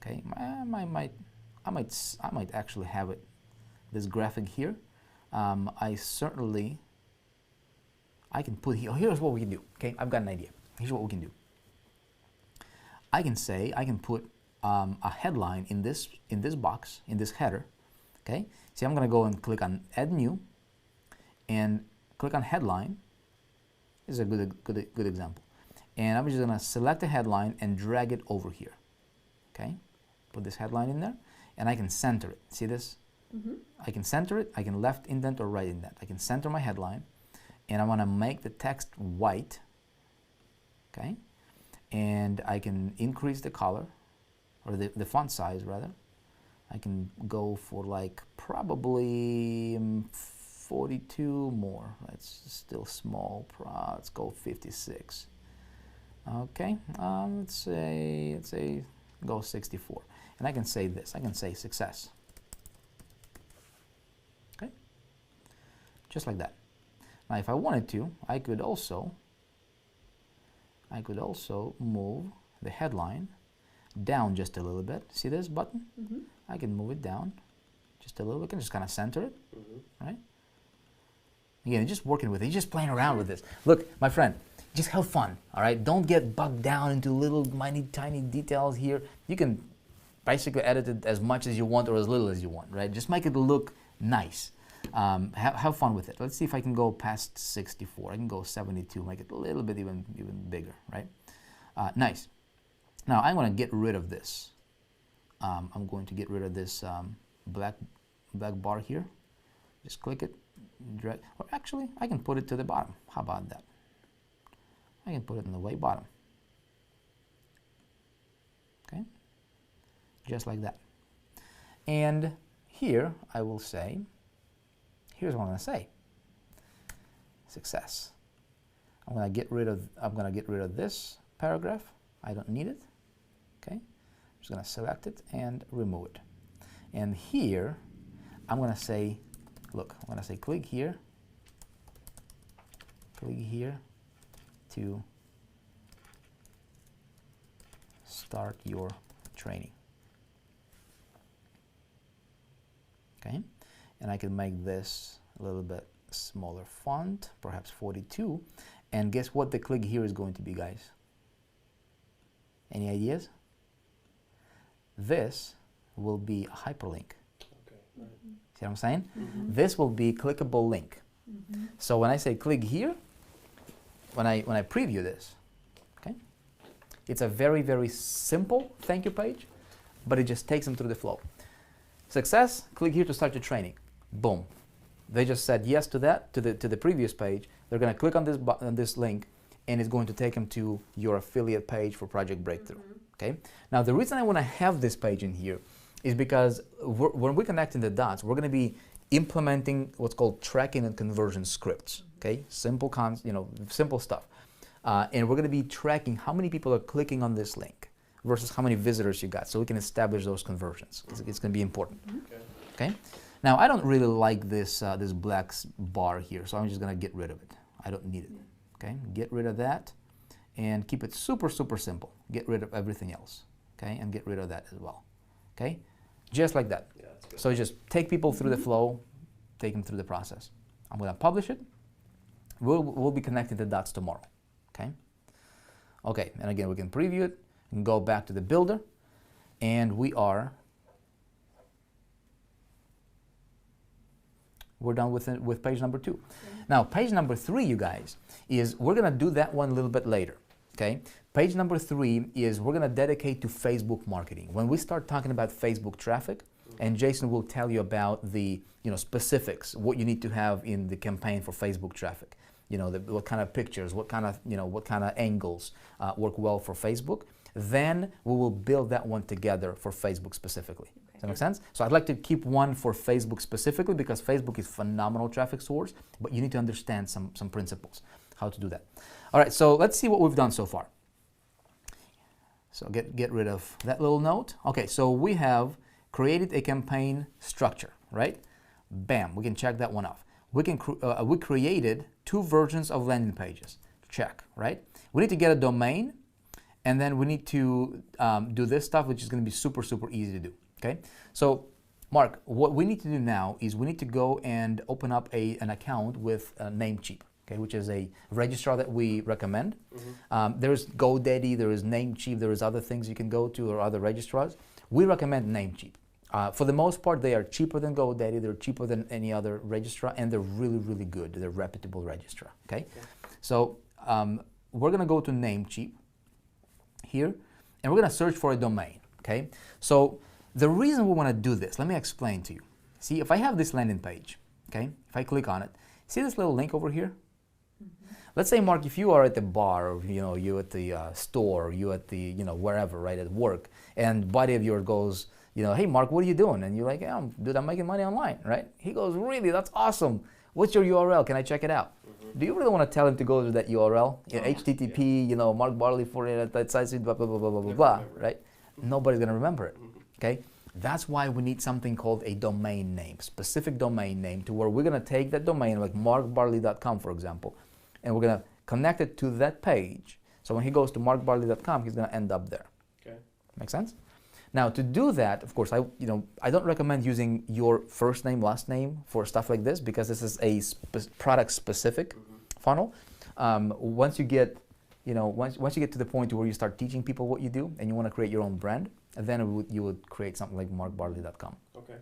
Okay, I might actually have it, this graphic here. I can put here, here's what we can do, okay? I've got an idea. Here's what we can do. I can put a headline in this box, in this header, okay? See, I'm gonna go and click on Add New, and click on Headline. This is a good example. And I'm just gonna select a headline and drag it over here, okay? Put this headline in there. And I can center it. See this? I can center it. I can left indent or right indent. I can center my headline, and I want to make the text white. Okay, and I can increase the color, or the font size rather. I can go for like probably 42 more. That's still small. Let's go 56. Okay, let's say go 64. And I can say this, I can say success. Okay? Just like that. Now if I wanted to, I could also move the headline down just a little bit. See this button? I can move it down just a little bit. I can just kind of center it, right? Again, you're just working with it. You're just playing around with this. Look, my friend, just have fun, all right? Don't get bogged down into little tiny details here. You can basically edit it as much as you want or as little as you want, right? Just make it look nice. Have fun with it. Let's see if I can go past 64. I can go 72, make it a little bit even bigger, right? Nice. Now I'm going to get rid of this. I'm going to get rid of this black bar here. Just click it, drag, or actually, I can put it to the bottom. How about that? I can put it in the way bottom. Okay, just like that. And here I will say, here's what I'm going to say. Success. I'm going to get rid of this paragraph. I don't need it. Okay, I'm just going to select it and remove it. And here, I'm going to say, look, I'm going to say click here to start your training. Okay, and I can make this a little bit smaller font, perhaps 42. And guess what the click here is going to be, guys? Any ideas? This will be a hyperlink. Okay, right. See what I'm saying? Mm-hmm. This will be a clickable link. Mm-hmm. So when I say click here, when I preview this, okay, it's a very, very simple thank you page, but it just takes them through the flow. Success, click here to start your training. Boom. They just said yes to that, to the previous page. They're going to click on this link, and it's going to take them to your affiliate page for Project Breakthrough. Okay. Now the reason I want to have this page in here is because when we're connecting the dots, we're going to be implementing what's called tracking and conversion scripts. Okay, simple simple stuff, and we're going to be tracking how many people are clicking on this link versus how many visitors you got, so we can establish those conversions. It's going to be important. Okay. Now I don't really like this this black bar here, so I'm just going to get rid of it. I don't need it. Okay, get rid of that, and keep it super, super simple. Get rid of everything else. Okay, and get rid of that as well. Okay, just like that. Yeah, that's good. So just take people through the flow, take them through the process. I'm going to publish it. We'll be connecting the dots tomorrow. Okay. Okay, and again we can preview it and go back to the builder, and we're done with page number 2. Now page number 3, you guys, is we're going to do that one a little bit later. Okay, page number 3 is we're going to dedicate to Facebook marketing. When we start talking about Facebook traffic, and Jason will tell you about the specifics, what you need to have in the campaign for Facebook traffic. What kind of pictures, what kind of angles work well for Facebook. Then we will build that one together for Facebook specifically. Does that make sense? So I'd like to keep one for Facebook specifically because Facebook is phenomenal traffic source, but you need to understand some principles, how to do that. All right, so let's see what we've done so far. So get rid of that little note. Okay, so we have created a campaign structure, right? Bam, we can check that one off. We created 2 versions of landing pages. Check, right? We need to get a domain, and then we need to do this stuff, which is going to be super, super easy to do. Okay, so Mark, what we need to do now is we need to go and open up an account with Namecheap, okay, which is a registrar that we recommend. There's GoDaddy, there is Namecheap, there is other things you can go to or other registrars. We recommend Namecheap. For the most part, they are cheaper than GoDaddy, they're cheaper than any other registrar, and they're really, really good. They're a reputable registrar, okay? So we're going to go to Namecheap here, and we're going to search for a domain, okay? So the reason we want to do this, let me explain to you. See, if I have this landing page, okay, if I click on it, see this little link over here? Let's say, Mark, if you are at the bar, or you at the store, or you at the, wherever, right, at work, and buddy of yours goes, hey, Mark, what are you doing? And you're like, yeah, dude, I'm making money online, right? He goes, really? That's awesome. What's your URL? Can I check it out? Do you really want to tell him to go to that URL? HTTP, Mark Barley for it, that site, blah, blah, blah, blah, blah, blah, blah, right? Nobody's going to remember it, okay? That's why we need something called a domain name, specific domain name, to where we're going to take that domain, like markbarley.com, for example, and we're going to connect it to that page. So when he goes to markbarley.com, he's going to end up there. Okay. Make sense? Now, to do that, of course, I don't recommend using your first name, last name for stuff like this because this is a product-specific funnel. Once you get, once you get to the point where you start teaching people what you do and you want to create your own brand, then you would create something like markbarley.com. Okay.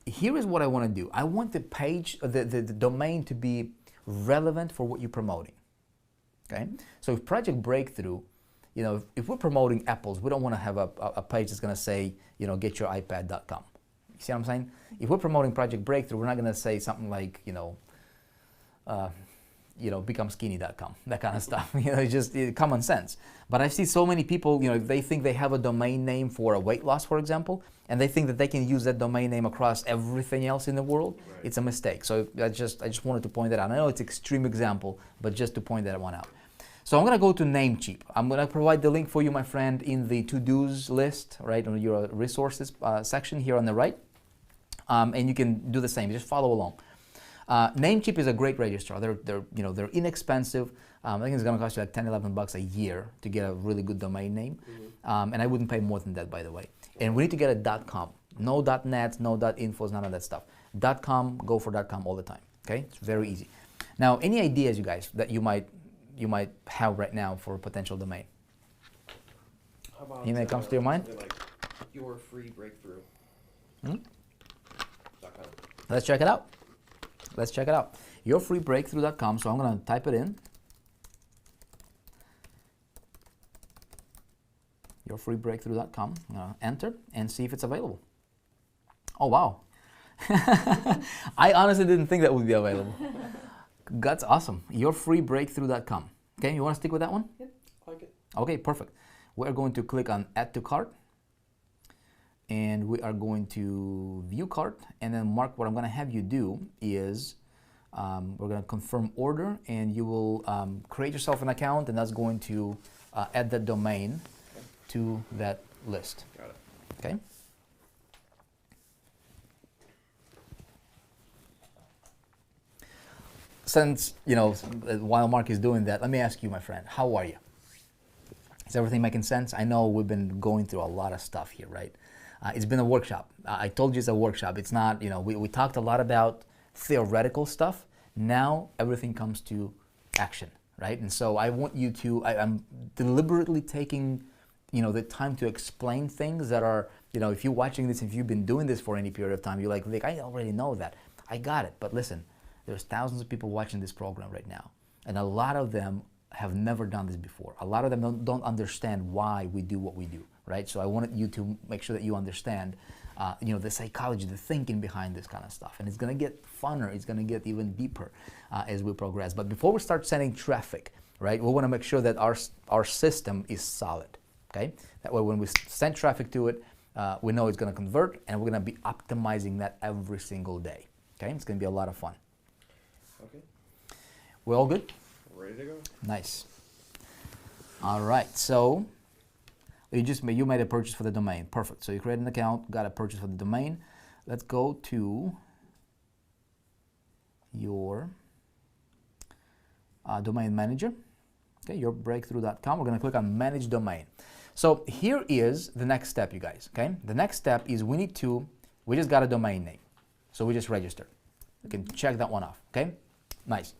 Here is what I want to do. I want the page, the domain to be relevant for what you're promoting. Okay. So if Project Breakthrough, if we're promoting apples, we don't want to have a page that's going to say, getyouripad.com. see what I'm saying? If we're promoting Project Breakthrough, we're not going to say something like, becomeskinny.com, that kind of stuff. It's just common sense. But I see so many people, they think they have a domain name for a weight loss, for example, and they think that they can use that domain name across everything else in the world. Right. It's a mistake. So I just wanted to point that out. I know it's an extreme example, but just to point that one out. So I'm going to go to Namecheap. I'm going to provide the link for you, my friend, in the to-dos list, right, on your resources section here on the right. And you can do the same. Just follow along. Namecheap is a great registrar. They're inexpensive. I think it's going to cost you like $10-11 a year to get a really good domain name. Mm-hmm. And I wouldn't pay more than that, by the way. And we need to get a .com. No .net, no .infos, none of that stuff. .com, go for .com all the time. Okay, it's very easy. Now, any ideas, you guys, that you might have right now for a potential domain? How about anything that comes to your mind? Like your free breakthrough. Hmm? Let's check it out. Yourfreebreakthrough.com. So I'm going to type it in. Yourfreebreakthrough.com. Enter and see if it's available. Oh, wow. I honestly didn't think that would be available. That's awesome. Yourfreebreakthrough.com. Okay, you want to stick with that one? Yep, I like it. Okay, perfect. We're going to click on Add to Cart. And we are going to View Cart. And then, Mark, what I'm going to have you do is we're going to confirm order. And you will create yourself an account. And that's going to add that domain to that list. Got it. Okay? Since, while Mark is doing that, let me ask you, my friend, how are you? Is everything making sense? I know we've been going through a lot of stuff here, right? It's been a workshop. I told you it's a workshop. It's not, we talked a lot about theoretical stuff. Now everything comes to action, right? And so I want you to, I'm deliberately taking, the time to explain things that are, if you're watching this, if you've been doing this for any period of time, you're like, Vic, I already know that. I got it. But listen, there's thousands of people watching this program right now. And a lot of them have never done this before. A lot of them don't understand why we do what we do, right? So I wanted you to make sure that you understand, the psychology, the thinking behind this kind of stuff. And it's going to get funner. It's going to get even deeper as we progress. But before we start sending traffic, right, we want to make sure that our system is solid, okay? That way when we send traffic to it, we know it's going to convert, and we're going to be optimizing that every single day, okay? It's going to be a lot of fun. Okay. We're all good? Ready to go. Nice. All right, so you made a purchase for the domain. Perfect. So you create an account, got a purchase for the domain. Let's go to your domain manager. Okay, yourbreakthrough.com. We're going to click on Manage Domain. So here is the next step, you guys. Okay, the next step is we just got a domain name, so we just registered. You can check that one off. Okay, nice.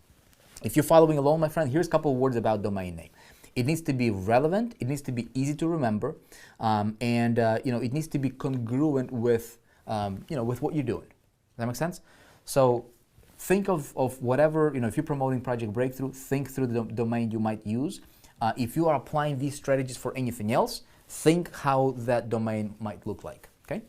If you're following along, my friend, here's a couple of words about domain name. It needs to be relevant. It needs to be easy to remember, and it needs to be congruent with with what you're doing. Does that make sense? So think of whatever, if you're promoting Project Breakthrough, think through the domain you might use. If you are applying these strategies for anything else, think how that domain might look like. Okay.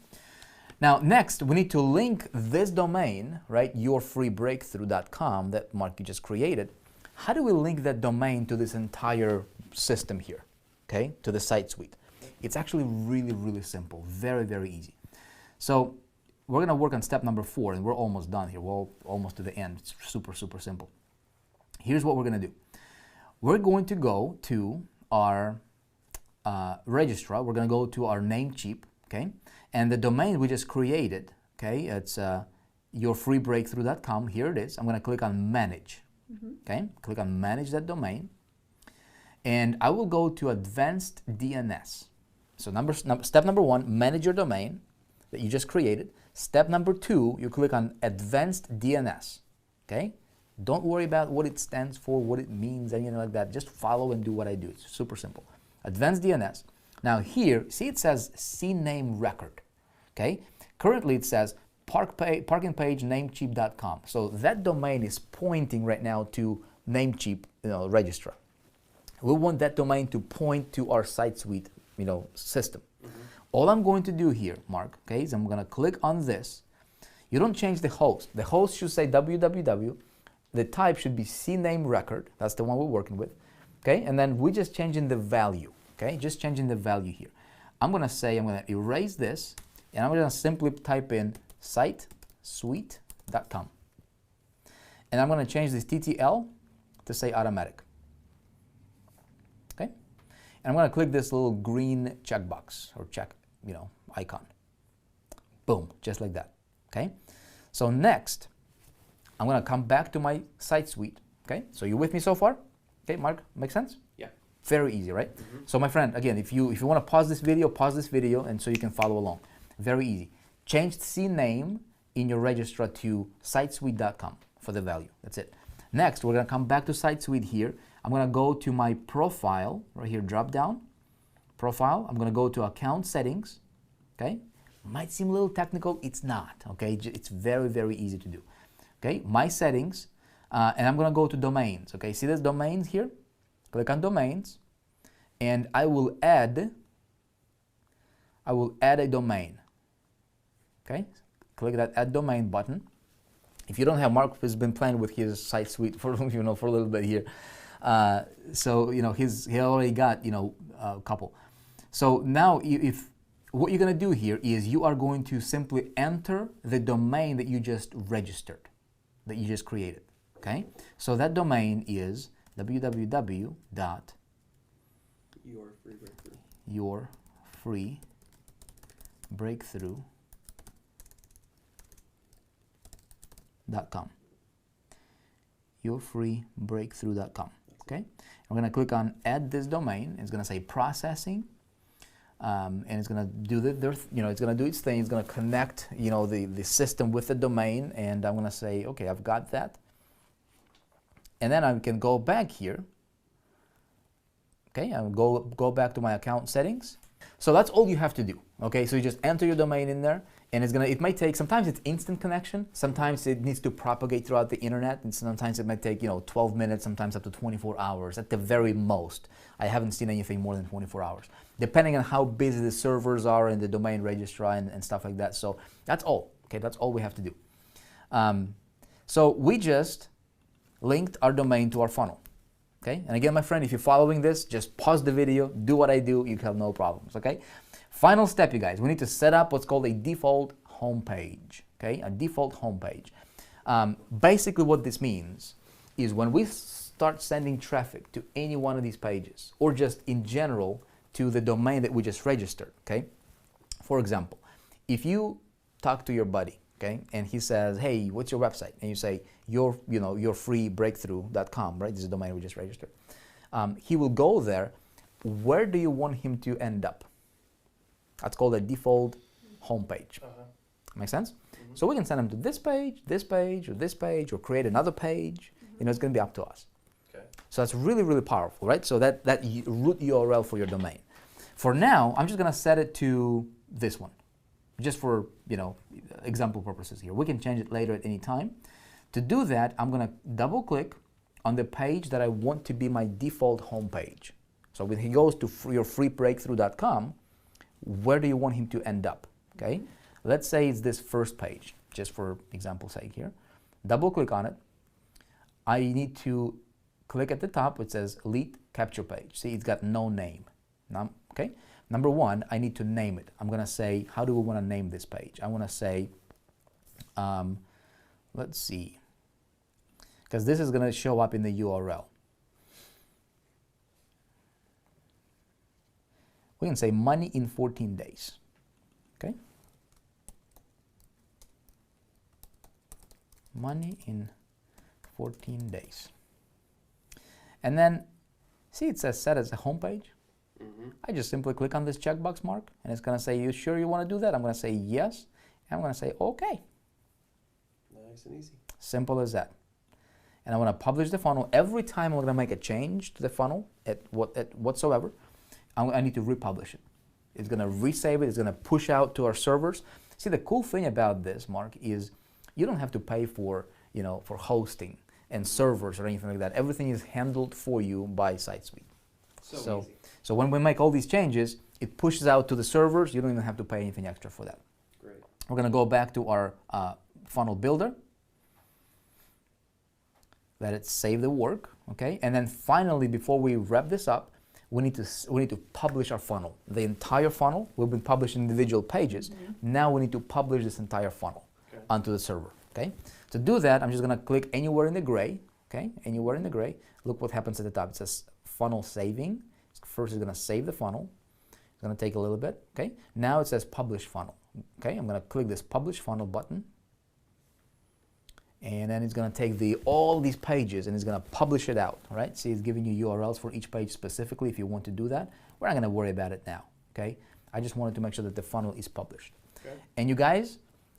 Now, next, we need to link this domain, right, yourfreebreakthrough.com that Mark you just created. How do we link that domain to this entire system here, okay, to the site suite? It's actually really, really simple, very, very easy. So we're going to work on step number 4, and we're almost done here. We're almost to the end. It's super, super simple. Here's what we're going to do. We're going to go to our registrar. We're going to go to our Namecheap, okay? And the domain we just created, okay, it's yourfreebreakthrough.com. Here it is. I'm going to click on Manage. Okay, click on Manage that domain. And I will go to Advanced DNS. So step number 1, manage your domain that you just created. Step number 2, you click on Advanced DNS. Okay, don't worry about what it stands for, what it means, anything like that. Just follow and do what I do. It's super simple. Advanced DNS. Now here, see it says CNAME record. Okay, currently it says parking page namecheap.com. So that domain is pointing right now to Namecheap, registrar. We want that domain to point to our site suite, system. All I'm going to do here, Mark, okay, is I'm going to click on this. You don't change the host. The host should say www. The type should be CNAME record. That's the one we're working with. Okay, and then we're just changing the value. Okay, just changing the value here. I'm going to say I'm going to erase this, and I'm going to simply type in sitesuite.com. And I'm going to change this TTL to say automatic. Okay, and I'm going to click this little green checkbox or check, icon. Boom, just like that. Okay, so next, I'm going to come back to my site suite. Okay, so you with me so far? Okay, Mark, make sense? Yeah. Very easy, right? So my friend, again, if you want to pause this video, and so you can follow along. Very easy. Change CNAME in your registrar to sitesuite.com for the value. That's it. Next, we're going to come back to site suite here. I'm going to go to my profile, right here, drop down, profile. I'm going to go to account settings, okay? Might seem a little technical, it's not, okay? It's very, very easy to do. Okay, my settings, and I'm going to go to domains, okay? See this domains here? Click on domains, and I will add a domain, okay? Click that add domain button. If you don't have, Mark has been playing with his site suite for for a little bit here, so he already got a couple. So now what you're going to do here is you are going to simply enter the domain that you just registered, that you just created, okay? So that domain is yourfreebreakthrough.com. yourfreebreakthrough.com, okay? I'm going to click on add this domain. It's going to say processing. And it's going to do it's going to do its thing. It's going to connect, the system with the domain, and I'm going to say, okay, I've got that. And then I can go back here. Okay, I'll go back to my account settings. So that's all you have to do. Okay, so you just enter your domain in there, and it might take, sometimes it's instant connection, sometimes it needs to propagate throughout the internet, and sometimes it might take 12 minutes, sometimes up to 24 hours at the very most. I haven't seen anything more than 24 hours, depending on how busy the servers are in the domain registrar and stuff like that. So that's all. Okay, that's all we have to do. So we just linked our domain to our funnel. Okay, and again, my friend, if you're following this, just pause the video, do what I do, you have no problems. Okay, final step, you guys, we need to set up what's called a default homepage. Okay, a default homepage. Basically, what this means is when we start sending traffic to any one of these pages, or just in general to the domain that we just registered. Okay, for example, if you talk to your buddy, okay, and he says, hey, what's your website? And you say, yourfreebreakthrough.com, right? This is the domain we just registered. He will go there. Where do you want him to end up? That's called a default homepage. Make sense? So we can send him to this page, or this page, or create another page. It's going to be up to us. Okay. So that's really, really powerful, right? So that root URL for your domain. For now, I'm just going to set it to this one, just for example purposes here. We can change it later at any time. To do that, I'm going to double click on the page that I want to be my default homepage. So when he goes to yourfreebreakthrough.com, where do you want him to end up? Okay, let's say it's this first page, just for example's sake here. Double click on it. I need to click at the top. It says lead capture page. See, it's got no name. Okay. Number one, I need to name it. I'm going to say, how do we want to name this page? I want to say, let's see, because this is going to show up in the URL. We can say money in 14 days. Okay? Money in 14 days. And then, see, it says set as a homepage. I just simply click on this checkbox mark, and it's going to say, you sure you want to do that? I'm going to say yes, and I'm going to say okay. Nice and easy. Simple as that. And I want to publish the funnel. Every time I'm going to make a change to the funnel whatsoever, I need to republish it. It's going to resave it. It's going to push out to our servers. See, the cool thing about this, Mark, is you don't have to pay for hosting and servers or anything like that. Everything is handled for you by SiteSuite. So easy. So when we make all these changes, it pushes out to the servers. You don't even have to pay anything extra for that. Great. We're going to go back to our funnel builder. Let it save the work, okay? And then finally, before we wrap this up, we need to publish our funnel. The entire funnel. We've been publishing individual pages. Now we need to publish this entire funnel onto the server, okay? To do that, I'm just going to click anywhere in the gray, okay? Anywhere in the gray. Look what happens at the top. It says funnel saving. First, it's going to save the funnel. It's going to take a little bit, okay? Now it says publish funnel, okay? I'm going to click this publish funnel button. And then it's going to take all these pages and it's going to publish it out, all right? See, it's giving you URLs for each page specifically if you want to do that. We're not going to worry about it now, okay? I just wanted to make sure that the funnel is published. Okay. And you guys,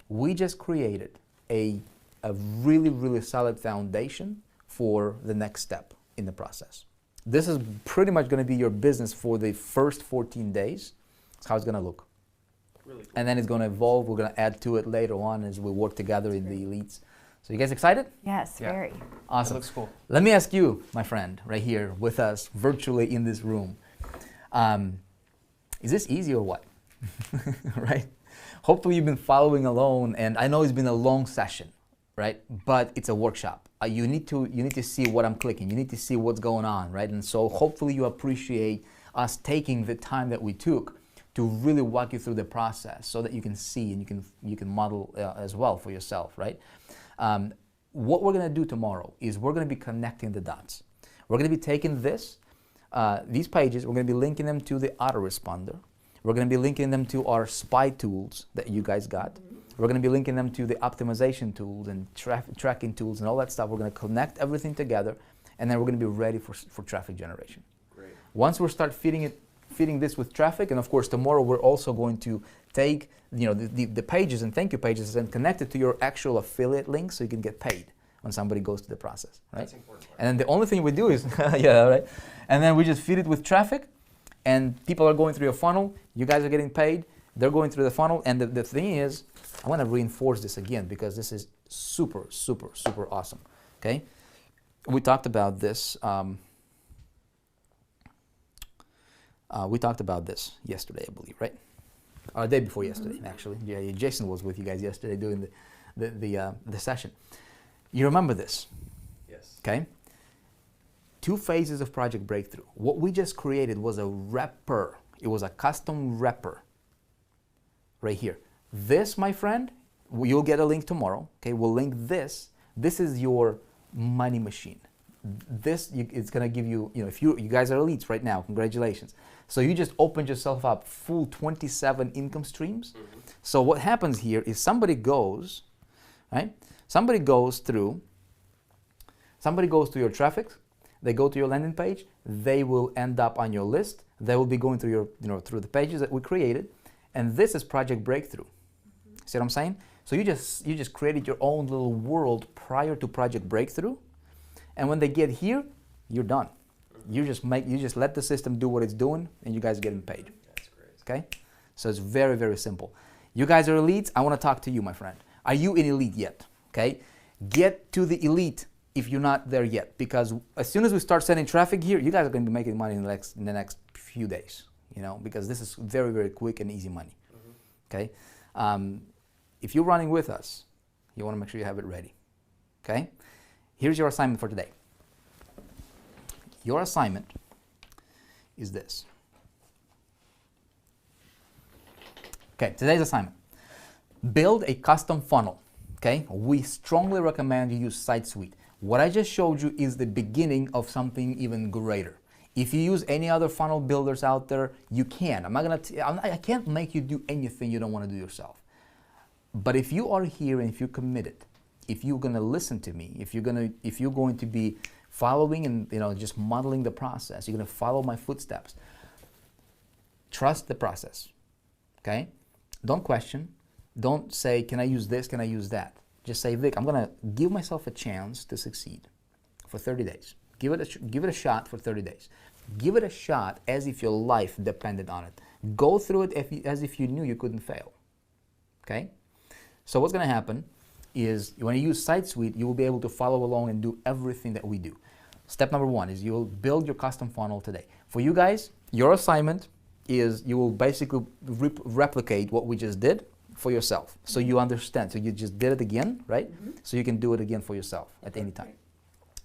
we just created a really, really solid foundation for the next step in the process. This is pretty much going to be your business for the first 14 days. That's how it's going to look. Really cool. And then it's going to evolve. We're going to add to it later on as we work together in the elites. So you guys excited? Yes, Yeah. very. Awesome. That looks cool. Let me ask you, my friend, right here with us virtually in this room. Is this easy or what? Right? Hopefully you've been following along, and I know it's been a long session, right? But it's a workshop. You need to see what I'm clicking. You need to see what's going on, right? And so hopefully you appreciate us taking the time that we took to really walk you through the process so that you can see and you can model as well for yourself, right? What we're going to do tomorrow is we're going to be connecting the dots. We're going to be taking these pages, we're going to be linking them to the autoresponder. We're going to be linking them to our spy tools that you guys got. We're going to be linking them to the optimization tools and tracking tools and all that stuff. We're going to connect everything together, and then we're going to be ready for traffic generation. Great. Once we start feeding this with traffic, and of course tomorrow we're also going to take the pages and thank you pages and connect it to your actual affiliate link so you can get paid when somebody goes to the process, right? That's important. And then the only thing we do is, yeah, right? And then we just feed it with traffic, and people are going through your funnel. You guys are getting paid. They're going through the funnel. And the thing is, I want to reinforce this again because this is super, super, super awesome, okay? We talked about this. We talked about this yesterday, I believe, right? Or the day before yesterday, actually. Yeah, Jason was with you guys yesterday doing the session. You remember this? Yes. Okay? 2 phases of Project Breakthrough. What we just created was a wrapper. It was a custom wrapper right here. This, my friend, you'll get a link tomorrow. Okay, we'll link this. This is your money machine. This it's gonna give you, if you guys are elites right now, congratulations. So you just opened yourself up full 27 income streams. Mm-hmm. So what happens here is somebody goes, right? Somebody goes to your traffic. They go to your landing page. They will end up on your list. They will be going through through the pages that we created, and this is Project Breakthrough. See what I'm saying? So you just created your own little world prior to Project Breakthrough, and when they get here, you're done. You just let the system do what it's doing, and you guys are getting paid. That's great. Okay? So it's very, very simple. You guys are elites. I want to talk to you, my friend. Are you an elite yet? Okay? Get to the elite if you're not there yet, because as soon as we start sending traffic here, you guys are going to be making money in the next few days, because this is very, very quick and easy money. Okay? If you're running with us, you want to make sure you have it ready. Okay? Here's your assignment for today. Your assignment is this. Okay, today's assignment. Build a custom funnel. Okay? We strongly recommend you use SiteSuite. What I just showed you is the beginning of something even greater. If you use any other funnel builders out there, you can. I can't make you do anything you don't want to do yourself. But if you are here and if you're committed, if you're going to listen to me, if you're going to be following and just modeling the process, you're going to follow my footsteps. Trust the process. Okay? Don't question. Don't say, can I use this? Can I use that? Just say, Vic, I'm going to give myself a chance to succeed for 30 days. Give it a shot for 30 days. Give it a shot as if your life depended on it. Go through it as if you knew you couldn't fail. Okay? So what's going to happen is when you use SiteSuite, you will be able to follow along and do everything that we do. Step number one is you'll build your custom funnel today. For you guys, your assignment is you will basically replicate what we just did for yourself. So you understand. So you just did it again, right? So you can do it again for yourself at any time.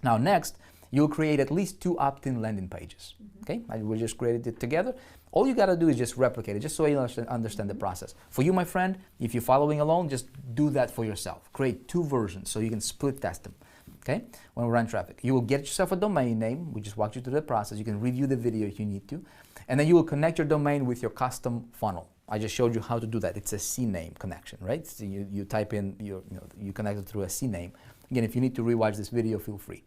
Now next, you'll create at least 2 opt-in landing pages. Okay, we just created it together. All you gotta do is just replicate it, just so you understand the process. For you, my friend, if you're following along, just do that for yourself. Create 2 versions so you can split test them. Okay, when we run traffic, you will get yourself a domain name. We just walked you through the process. You can review the video if you need to, and then you will connect your domain with your custom funnel. I just showed you how to do that. It's a CNAME connection, right? So you type in you connect it through a CNAME. Again, if you need to rewatch this video, feel free.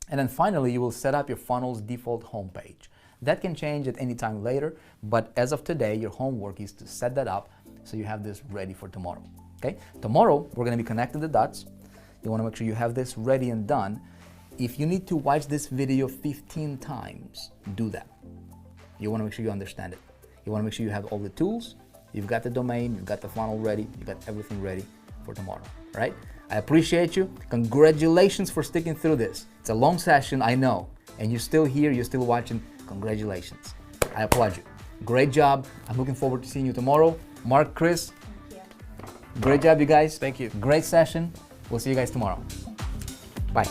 And then finally, you will set up your funnel's default homepage. That can change at any time later, but as of today, your homework is to set that up so you have this ready for tomorrow. Okay? Tomorrow, we're going to be connecting the dots. You want to make sure you have this ready and done. If you need to watch this video 15 times, do that. You want to make sure you understand it. You want to make sure you have all the tools. You've got the domain, you've got the funnel ready, you've got everything ready for tomorrow, right? I appreciate you. Congratulations for sticking through this. It's a long session, I know, and you're still here, you're still watching. Congratulations. I applaud you. Great job. I'm looking forward to seeing you tomorrow. Mark, Chris, great job, you guys. Thank you. Great session. We'll see you guys tomorrow. Bye.